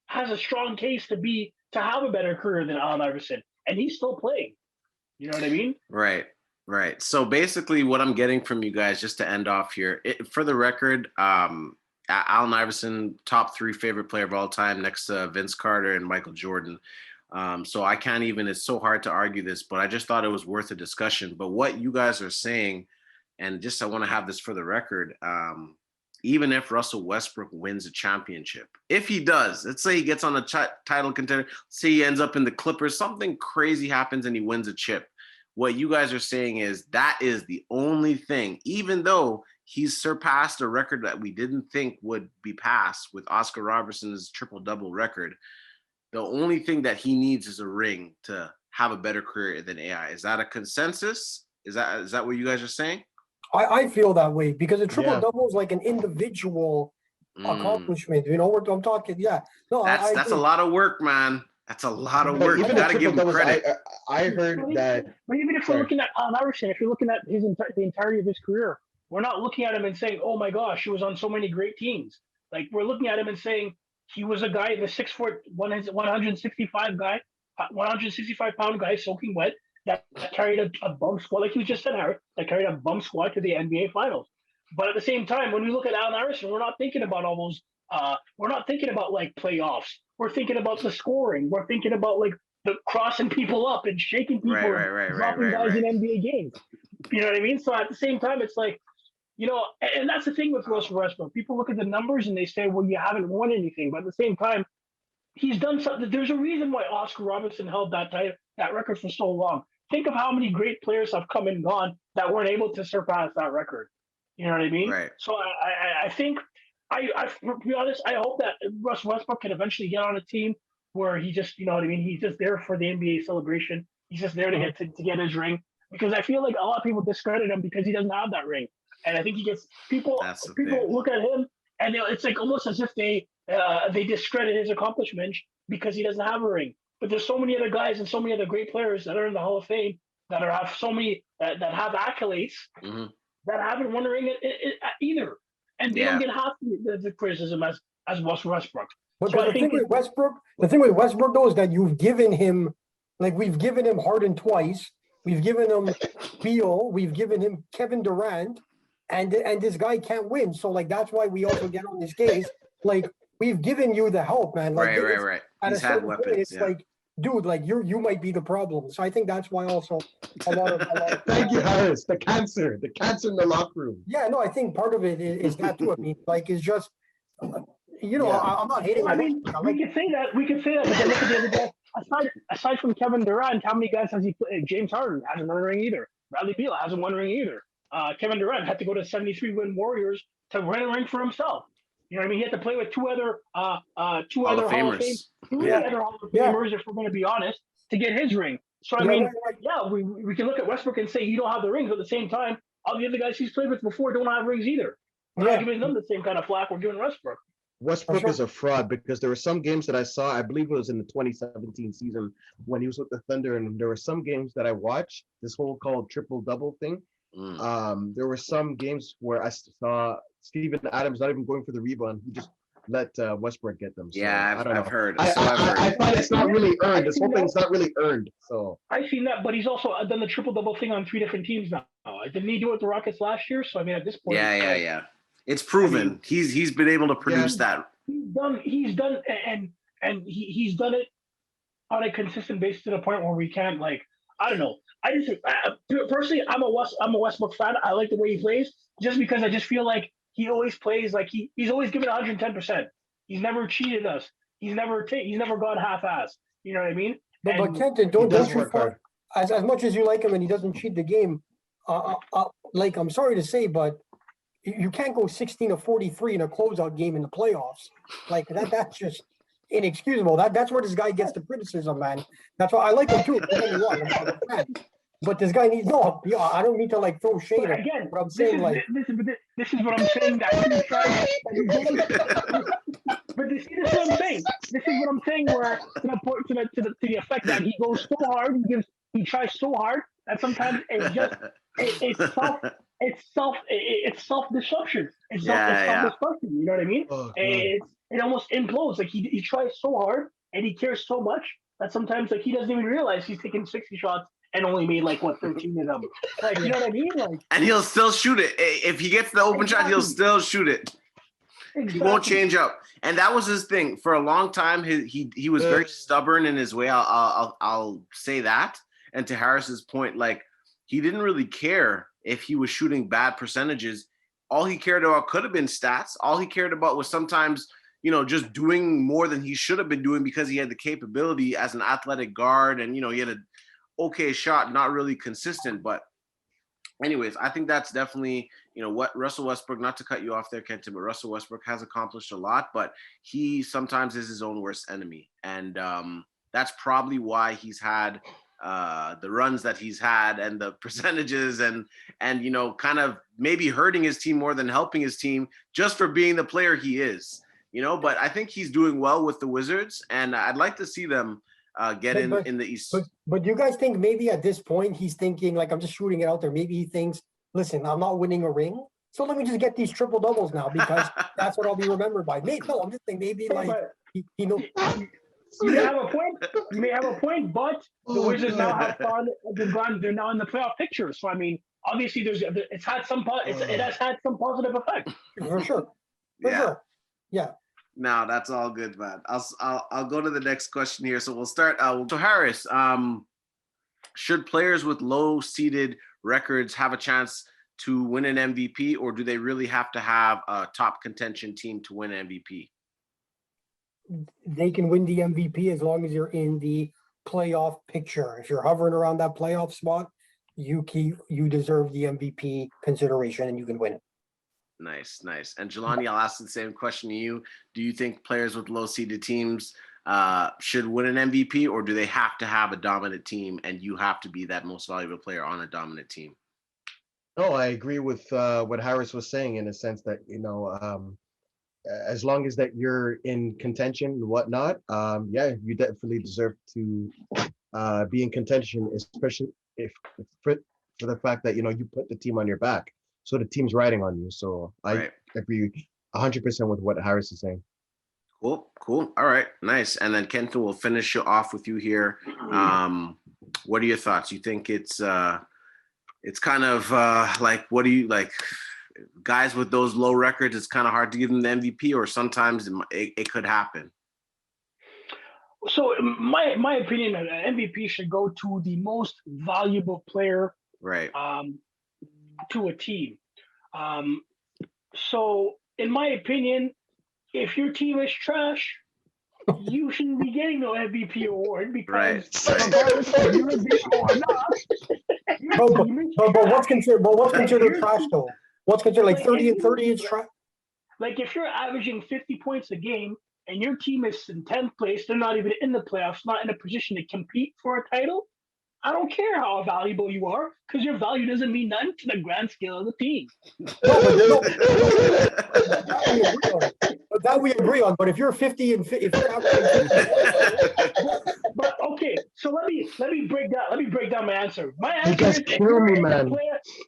has a strong case to have a better career than Allen Iverson, and he's still playing. You know what I mean? Right. So basically what I'm getting from you guys, just to end off here, for the record, Allen Iverson, top 3 favorite player of all time, next to Vince Carter and Michael Jordan. So I can't even, it's so hard to argue this, but I just thought it was worth a discussion. But what you guys are saying, and just I want to have this for the record, even if Russell Westbrook wins a championship, if he does, let's say he gets on a title contender, say he ends up in the Clippers, something crazy happens and he wins a chip. What you guys are saying is that is the only thing, even though he's surpassed a record that we didn't think would be passed with Oscar Robertson's triple-double record. The only thing that he needs is a ring to have a better career than AI. Is that a consensus? Is that what you guys are saying? I feel that way because a triple-double is like an individual accomplishment. You know what I'm talking? Yeah. No, that's a lot of work, man. That's a lot of work. You got to give him credit. I heard that. But even if we're looking at Allen Iverson, if you're looking at the entirety of his career, we're not looking at him and saying, "Oh my gosh, he was on so many great teams." Like we're looking at him and saying he was a guy, the 6'4", 165-pound guy, soaking wet that carried a bum squad, like you just said, Harry, that carried a bum squad to the NBA Finals. But at the same time, when we look at Allen Iverson, we're not thinking about all those. We're not thinking about like playoffs. We're thinking about the scoring. We're thinking about like the crossing people up and shaking people, dropping guys in NBA games. You know what I mean? So at the same time, it's like, you know, and that's the thing with Russell Westbrook. People look at the numbers and they say, well, you haven't won anything. But at the same time, he's done something. There's a reason why Oscar Robertson held that record for so long. Think of how many great players have come and gone that weren't able to surpass that record. You know what I mean? Right. So I think, to be honest, I hope that Russ Westbrook can eventually get on a team where he just, you know what I mean? He's just there for the NBA celebration. He's just there to get his ring. Because I feel like a lot of people discredit him because he doesn't have that ring. And I think he gets people look at him and it's like almost as if they discredit his accomplishments because he doesn't have a ring. But there's so many other guys and so many other great players that are in the Hall of Fame that have so many that have accolades that haven't won a ring either, and they don't get half the criticism as Westbrook. But the thing with Westbrook though is that we've given him Harden twice, we've given him Beal, we've given him Kevin Durant, and this guy can't win. So like that's why we also get on this case. Like we've given you the help, man. Like, right. He's had weapons. Point, it's like, dude, like you might be the problem. So I think that's why also a lot of Thank you, Harris. The cancer in the locker room. Yeah, no, I think part of it is that too. I mean, like it's just I'm not hating. I mean, we could say that. But then look at the other guy. Aside from Kevin Durant, how many guys has he played? James Harden hasn't won a ring either. Bradley Beal hasn't won a ring either. Kevin Durant had to go to 73-win Warriors to win a ring for himself. You know what I mean? He had to play with two other Hall of Famers, if we're going to be honest, to get his ring. So I mean, we can look at Westbrook and say you don't have the rings, but at the same time, all the other guys he's played with before don't have rings either. We're not giving them the same kind of flack we're giving Westbrook. Westbrook is a fraud because there were some games that I saw, I believe it was in the 2017 season when he was with the Thunder, and there were some games that I watched, this whole called triple-double thing. There were some games where I saw Steven Adams not even going for the rebound. He just let Westbrook get them. So, I've heard. I find it's not really earned. This whole thing's not really earned. So I've seen that, but he's also done the triple-double thing on 3 different teams now. Didn't he do it with the Rockets last year? So I mean, at this point, it's proven. I mean, he's been able to produce that. He's done it on a consistent basis to the point where we can't I don't know. I just personally, I'm a Westbrook fan. I like the way he plays just because I just feel like he always plays like he's always given 110%. He's never cheated us. He's never gone half-assed. You know what I mean? But Kenton, don't you find, as much as you like him and he doesn't cheat the game, I'm sorry to say, but you can't go 16 of 43 in a closeout game in the playoffs. Like that's just inexcusable. That's where this guy gets the criticism, man. That's why I like him too. Don't get me wrong, I'm a fan. But this guy needs I don't need to throw shade at him. But I'm saying this is what I'm saying but this is what I'm saying. This is what I'm saying where to the effect that he goes so hard, he tries so hard that sometimes it's self-destruction. It's self-destruction. You know what I mean? It almost implodes. Like he tries so hard and he cares so much that sometimes he doesn't even realize he's taking 60 shots and only made 13 of them. You know what I mean? And he'll still shoot it. If he gets the open shot, he'll still shoot it. Exactly. He won't change up. And that was his thing. For a long time, he was very stubborn in his way. I'll say that. And to Harris's point, he didn't really care if he was shooting bad percentages. all he cared about could have been stats. All he cared about was sometimes, just doing more than he should have been doing because he had the capability as an athletic guard, and he had an okay shot, not really consistent. But anyways, I think that's definitely, what Russell Westbrook, not to cut you off there, Kenton, but Russell Westbrook has accomplished a lot, but he sometimes is his own worst enemy. And that's probably why he's had the runs that he's had and the percentages and kind of maybe hurting his team more than helping his team just for being the player he is, but I think he's doing well with the Wizards, and I'd like to see them get in the East. But do you guys think maybe at this point he's thinking, like, I'm just shooting it out there, maybe he thinks, listen, I'm not winning a ring, so let me just get these triple doubles now because that's what I'll be remembered by. Maybe, no, I'm just thinking maybe like he knows. You may have a point. You may have a point, but the Wizards now have found they're now in the playoff picture. So I mean, obviously, it has had some positive effect. For sure. For sure. Yeah. No, that's all good, man. I'll go to the next question here. So we'll start. So Harris, should players with low seeded records have a chance to win an MVP, or do they really have to have a top contention team to win an MVP? They can win the MVP as long as you're in the playoff picture. If you're hovering around that playoff spot, you deserve the MVP consideration and you can win it. Nice. And Jelanie, I'll ask the same question to you. Do you think players with low seeded teams should win an MVP, or do they have to have a dominant team and you have to be that most valuable player on a dominant team? No, I agree with what Harris was saying in a sense that, as long as that you're in contention and whatnot, you definitely deserve to be in contention, especially if for the fact that, you put the team on your back. So the team's riding on you. So I agree 100% with what Harris is saying. Cool. All right, nice. And then Kenton, will finish off with you here. What are your thoughts? You think it's kind of like, what do you like? Guys with those low records, it's kind of hard to give them the MVP, or sometimes it could happen. So my opinion, MVP should go to the most valuable player, right? To a team. So in my opinion, if your team is trash, you shouldn't be getting no MVP award because regardless of you're good or not. But what's considered trash though? What's considered like 30 and 30 is trash? Like if you're averaging 50 points a game and your team is in 10th place, they're not even in the playoffs, not in a position to compete for a title. I don't care how valuable you are, because your value doesn't mean nothing to the grand scale of the team. But that we agree on. But if you're 50 and if you're but okay, so let me break down my answer. My answer you guys is kill me, man.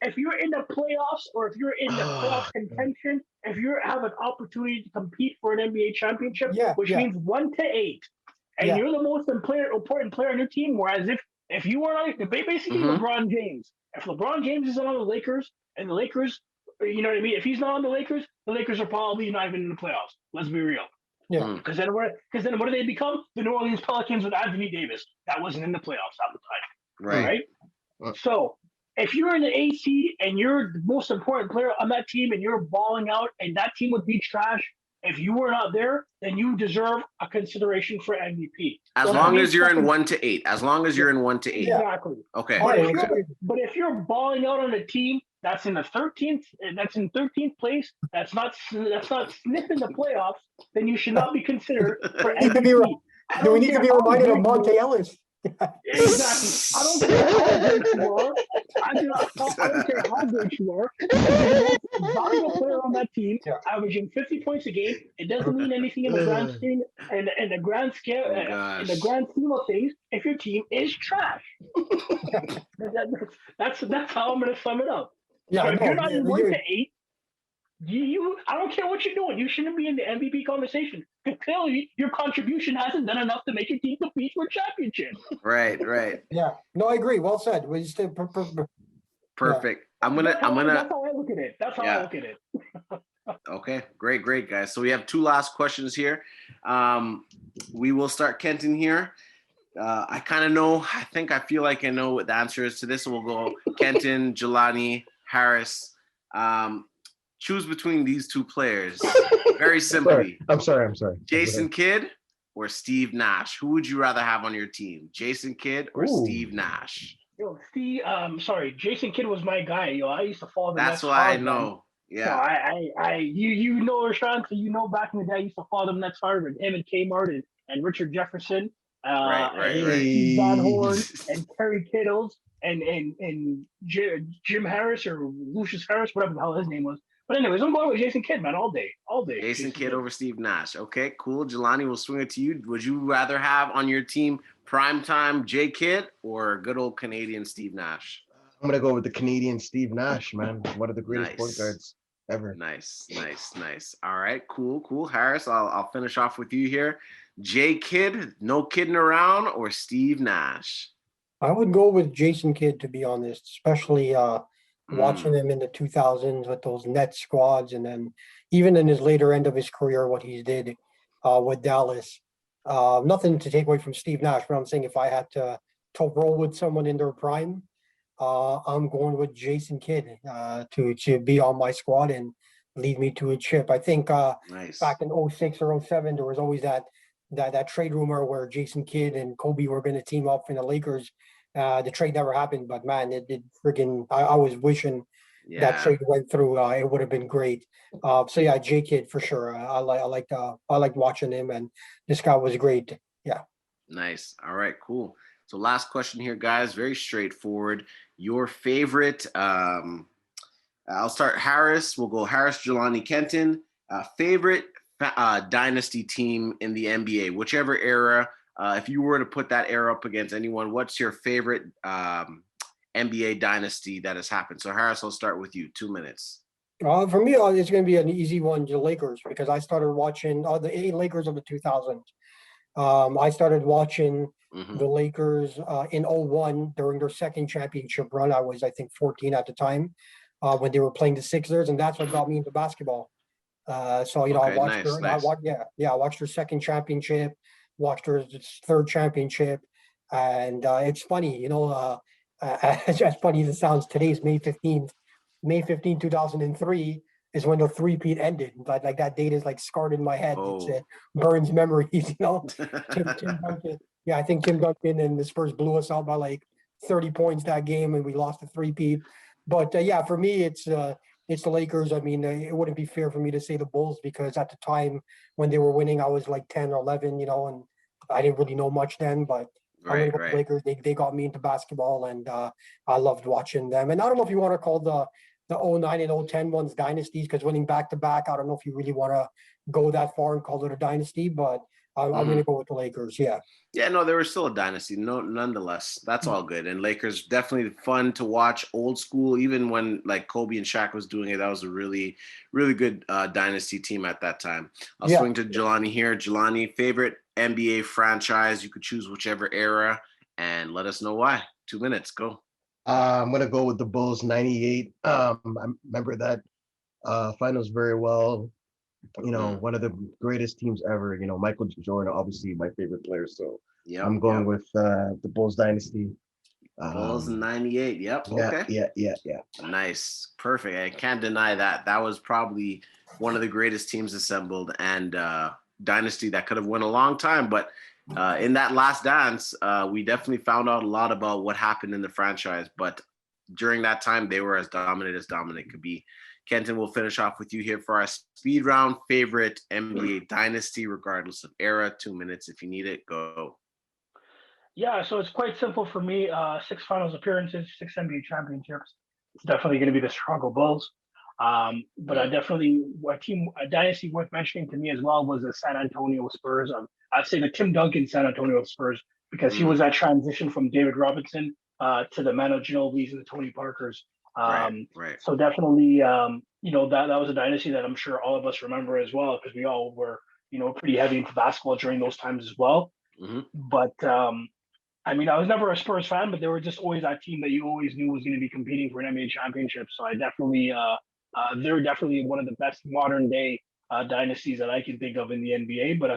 If you're in the playoffs or if you're in the playoff contention, if you have an opportunity to compete for an NBA championship, which means 1 to 8, and you're the most important player on your team, whereas if you are like basically LeBron James, if LeBron James is on the Lakers and the Lakers, you know what I mean? If he's not on the Lakers are probably not even in the playoffs. Let's be real. Yeah. Because then what do they become? The New Orleans Pelicans with Anthony Davis. That wasn't in the playoffs at the time. Right? So if you're in the 8 seed and you're the most important player on that team and you're balling out and that team would be trash, if you were not there, then you deserve a consideration for MVP. As long as you're in 1 to 8. As long as you're in 1 to 8. Exactly. Okay. But if you're balling out on a team that's in the 13th place, that's not sniffing the playoffs, then you should not be considered for MVP. Do we need to be reminded of Monte Ellis? Exactly. I don't care how great you are. I don't care how great you are. If you're the most valuable player on that team, averaging 50 points a game, it doesn't mean anything in the grand scheme and the grand scale in the grand scheme of things if your team is trash. That's how I'm going to sum it up. Yeah, so if you're not in 1 to 8, I don't care what you're doing. You shouldn't be in the MVP conversation. Because clearly your contribution hasn't done enough to make your team compete for a championship. Right. Yeah. No, I agree. Well said. We just perfect. That's how I look at it. That's how I look at it. Okay. Great, guys. So we have 2 last questions here. We will start Kenton here. I feel like I know what the answer is to this. So we'll go Kenton, Jelanie, Harris. choose between these two players. Very simply. I'm sorry. Jason Kidd or Steve Nash? Who would you rather have on your team? Jason Kidd or Steve Nash? Yo, Steve, sorry, Jason Kidd was my guy. Yo, I used to follow the That's Nets why I hard, know. man. Yeah. You know Rahshawn, so you know back in the day I used to follow them Nets hard with him and Kmart and Richard Jefferson, Right. Steve Van Horn and Terry Kittles and Jim Harris or Lucius Harris, whatever the hell his name was. But anyways, I'm going with Jason Kidd, man, all day. Jason Kidd over Steve Nash. Okay, cool. Jelanie, we'll swing it to you. Would you rather have on your team primetime J Kidd or good old Canadian Steve Nash? I'm gonna go with the Canadian Steve Nash, man. One of the greatest point guards ever. Nice. All right, cool. Harris, I'll finish off with you here. J Kidd, no kidding around, or Steve Nash? I would go with Jason Kidd, to be honest, especially watching him in the 2000s with those net squads, and then even in his later end of his career, what he did with Dallas. Nothing to take away from Steve Nash, but I'm saying if I had to roll with someone in their prime, I'm going with Jason Kidd to be on my squad and lead me to a chip. I think back in 06 or 07, there was always that trade rumor where Jason Kidd and Kobe were going to team up in the Lakers. The trade never happened, but man, it did freaking. I was wishing that trade went through. It would have been great. So yeah, J Kidd for sure. I liked watching him, and this guy was great. Yeah. Nice. All right, cool. So last question here, guys. Very straightforward. Your favorite. I'll start Harris. We'll go Harris, Jelanie, Kenton. Favorite dynasty team in the NBA, whichever era. If you were to put that era up against anyone, what's your favorite NBA dynasty that has happened? So Harris, I'll start with you. 2 minutes. For me, it's going to be an easy one, the Lakers, because I started watching the 8 Lakers of the 2000s. I started watching the Lakers in 01 during their second championship run. I was, I think, 14 at the time when they were playing the Sixers, and that's what got me into basketball. So I watched I watched their second championship, watched their third championship, and it's funny, as funny as it sounds. Today's May 15th, 2003 is when the three-peat ended. Like that date is like scarred in my head. It burns memories, Tim Duncan. Yeah, I think Tim Duncan and the Spurs blew us out by like 30 points that game, and we lost the three-peat. But yeah, for me, it's the Lakers. I mean, it wouldn't be fair for me to say the Bulls because at the time when they were winning, I was like 10 or 11, and I didn't really know much then. But I'm gonna go with Lakers. They got me into basketball, and I loved watching them. And I don't know if you want to call the 09 and 010 ones dynasties, because winning back-to-back, I don't know if you really want to go that far and call it a dynasty, but I'm going to go with the Lakers, yeah. Yeah, no, they were still a dynasty, nonetheless. That's all good. And Lakers, definitely fun to watch, old school, even when like Kobe and Shaq was doing it. That was a really, really good dynasty team at that time. I'll swing to Jelanie here. Jelanie, favorite NBA franchise? You could choose whichever era and let us know why. 2 minutes, go. I'm gonna go with the Bulls '98. I remember that finals very well. One of the greatest teams ever. Michael Jordan, obviously my favorite player. So I'm going with the Bulls dynasty. Bulls in '98. Yep. Okay. Yeah. Nice. Perfect. I can't deny that. That was probably one of the greatest teams assembled and dynasty that could have went a long time, but. In that last dance, we definitely found out a lot about what happened in the franchise. But during that time, they were as dominant could be. Kenton, we'll finish off with you here for our speed round. Favorite NBA dynasty, regardless of era. 2 minutes if you need it. Go. Yeah, so it's quite simple for me. 6 finals appearances, 6 NBA championships. It's definitely going to be the Chicago Bulls. But a dynasty worth mentioning to me as well was the San Antonio Spurs. I'd say the Tim Duncan San Antonio Spurs, because he was that transition from David Robinson to the Manu Ginobilis and the Tony Parkers. Right. So definitely, that was a dynasty that I'm sure all of us remember as well, because we all were, pretty heavy into basketball during those times as well. But I was never a Spurs fan, but they were just always that team that you always knew was going to be competing for an NBA championship. So I definitely, they're definitely one of the best modern day dynasties that I can think of in the NBA. But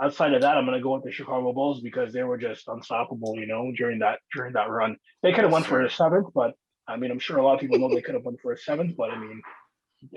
outside of that, I'm going to go with the Chicago Bulls because they were just unstoppable, during that run. They could have won for a 7th, but I'm sure a lot of people know they could have won for a 7th. But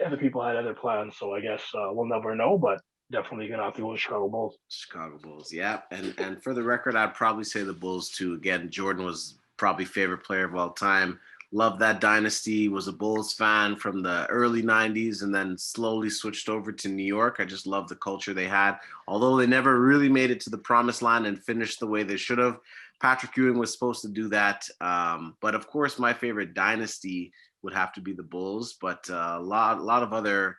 other people had other plans. So I guess we'll never know, but definitely gonna have to go with Chicago Bulls. Chicago Bulls, yeah. And for the record, I'd probably say the Bulls too. Again, Jordan was probably favorite player of all time. Loved that dynasty. Was a Bulls fan from the early '90s, and then slowly switched over to New York. I just love the culture they had. Although they never really made it to the promised land and finished the way they should have. Patrick Ewing was supposed to do that. But of course, my favorite dynasty would have to be the Bulls. But a lot of other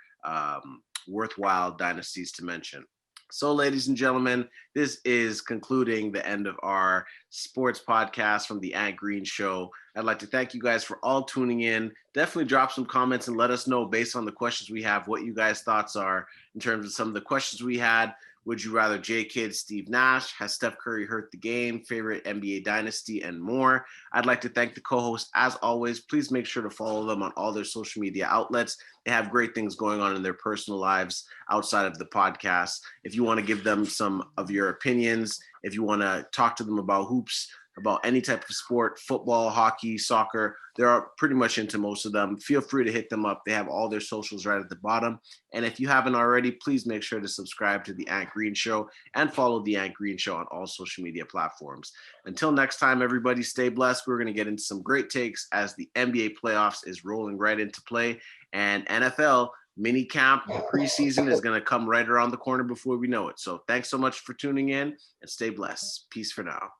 worthwhile dynasties to mention. So, ladies and gentlemen, this is concluding the end of our sports podcast from the Ant Green Show. I'd like to thank you guys for all tuning in. Definitely drop some comments and let us know, based on the questions we have, what you guys' thoughts are in terms of some of the questions we had. Would you rather J. Kidd, Steve Nash? Has Steph Curry hurt the game? Favorite NBA dynasty? And more. I'd like to thank the co-hosts. As always, please make sure to follow them on all their social media outlets. They have great things going on in their personal lives outside of the podcast. If you want to give them some of your opinions, if you want to talk to them about hoops, about any type of sport, football, hockey, soccer, they're pretty much into most of them. Feel free to hit them up. They have all their socials right at the bottom. And if you haven't already, please make sure to subscribe to the Ant Green Show and follow the Ant Green Show on all social media platforms. Until next time, everybody, stay blessed. We're going to get into some great takes as the NBA playoffs is rolling right into play, and NFL mini camp preseason is going to come right around the corner before we know it. So thanks so much for tuning in, and stay blessed. Peace for now.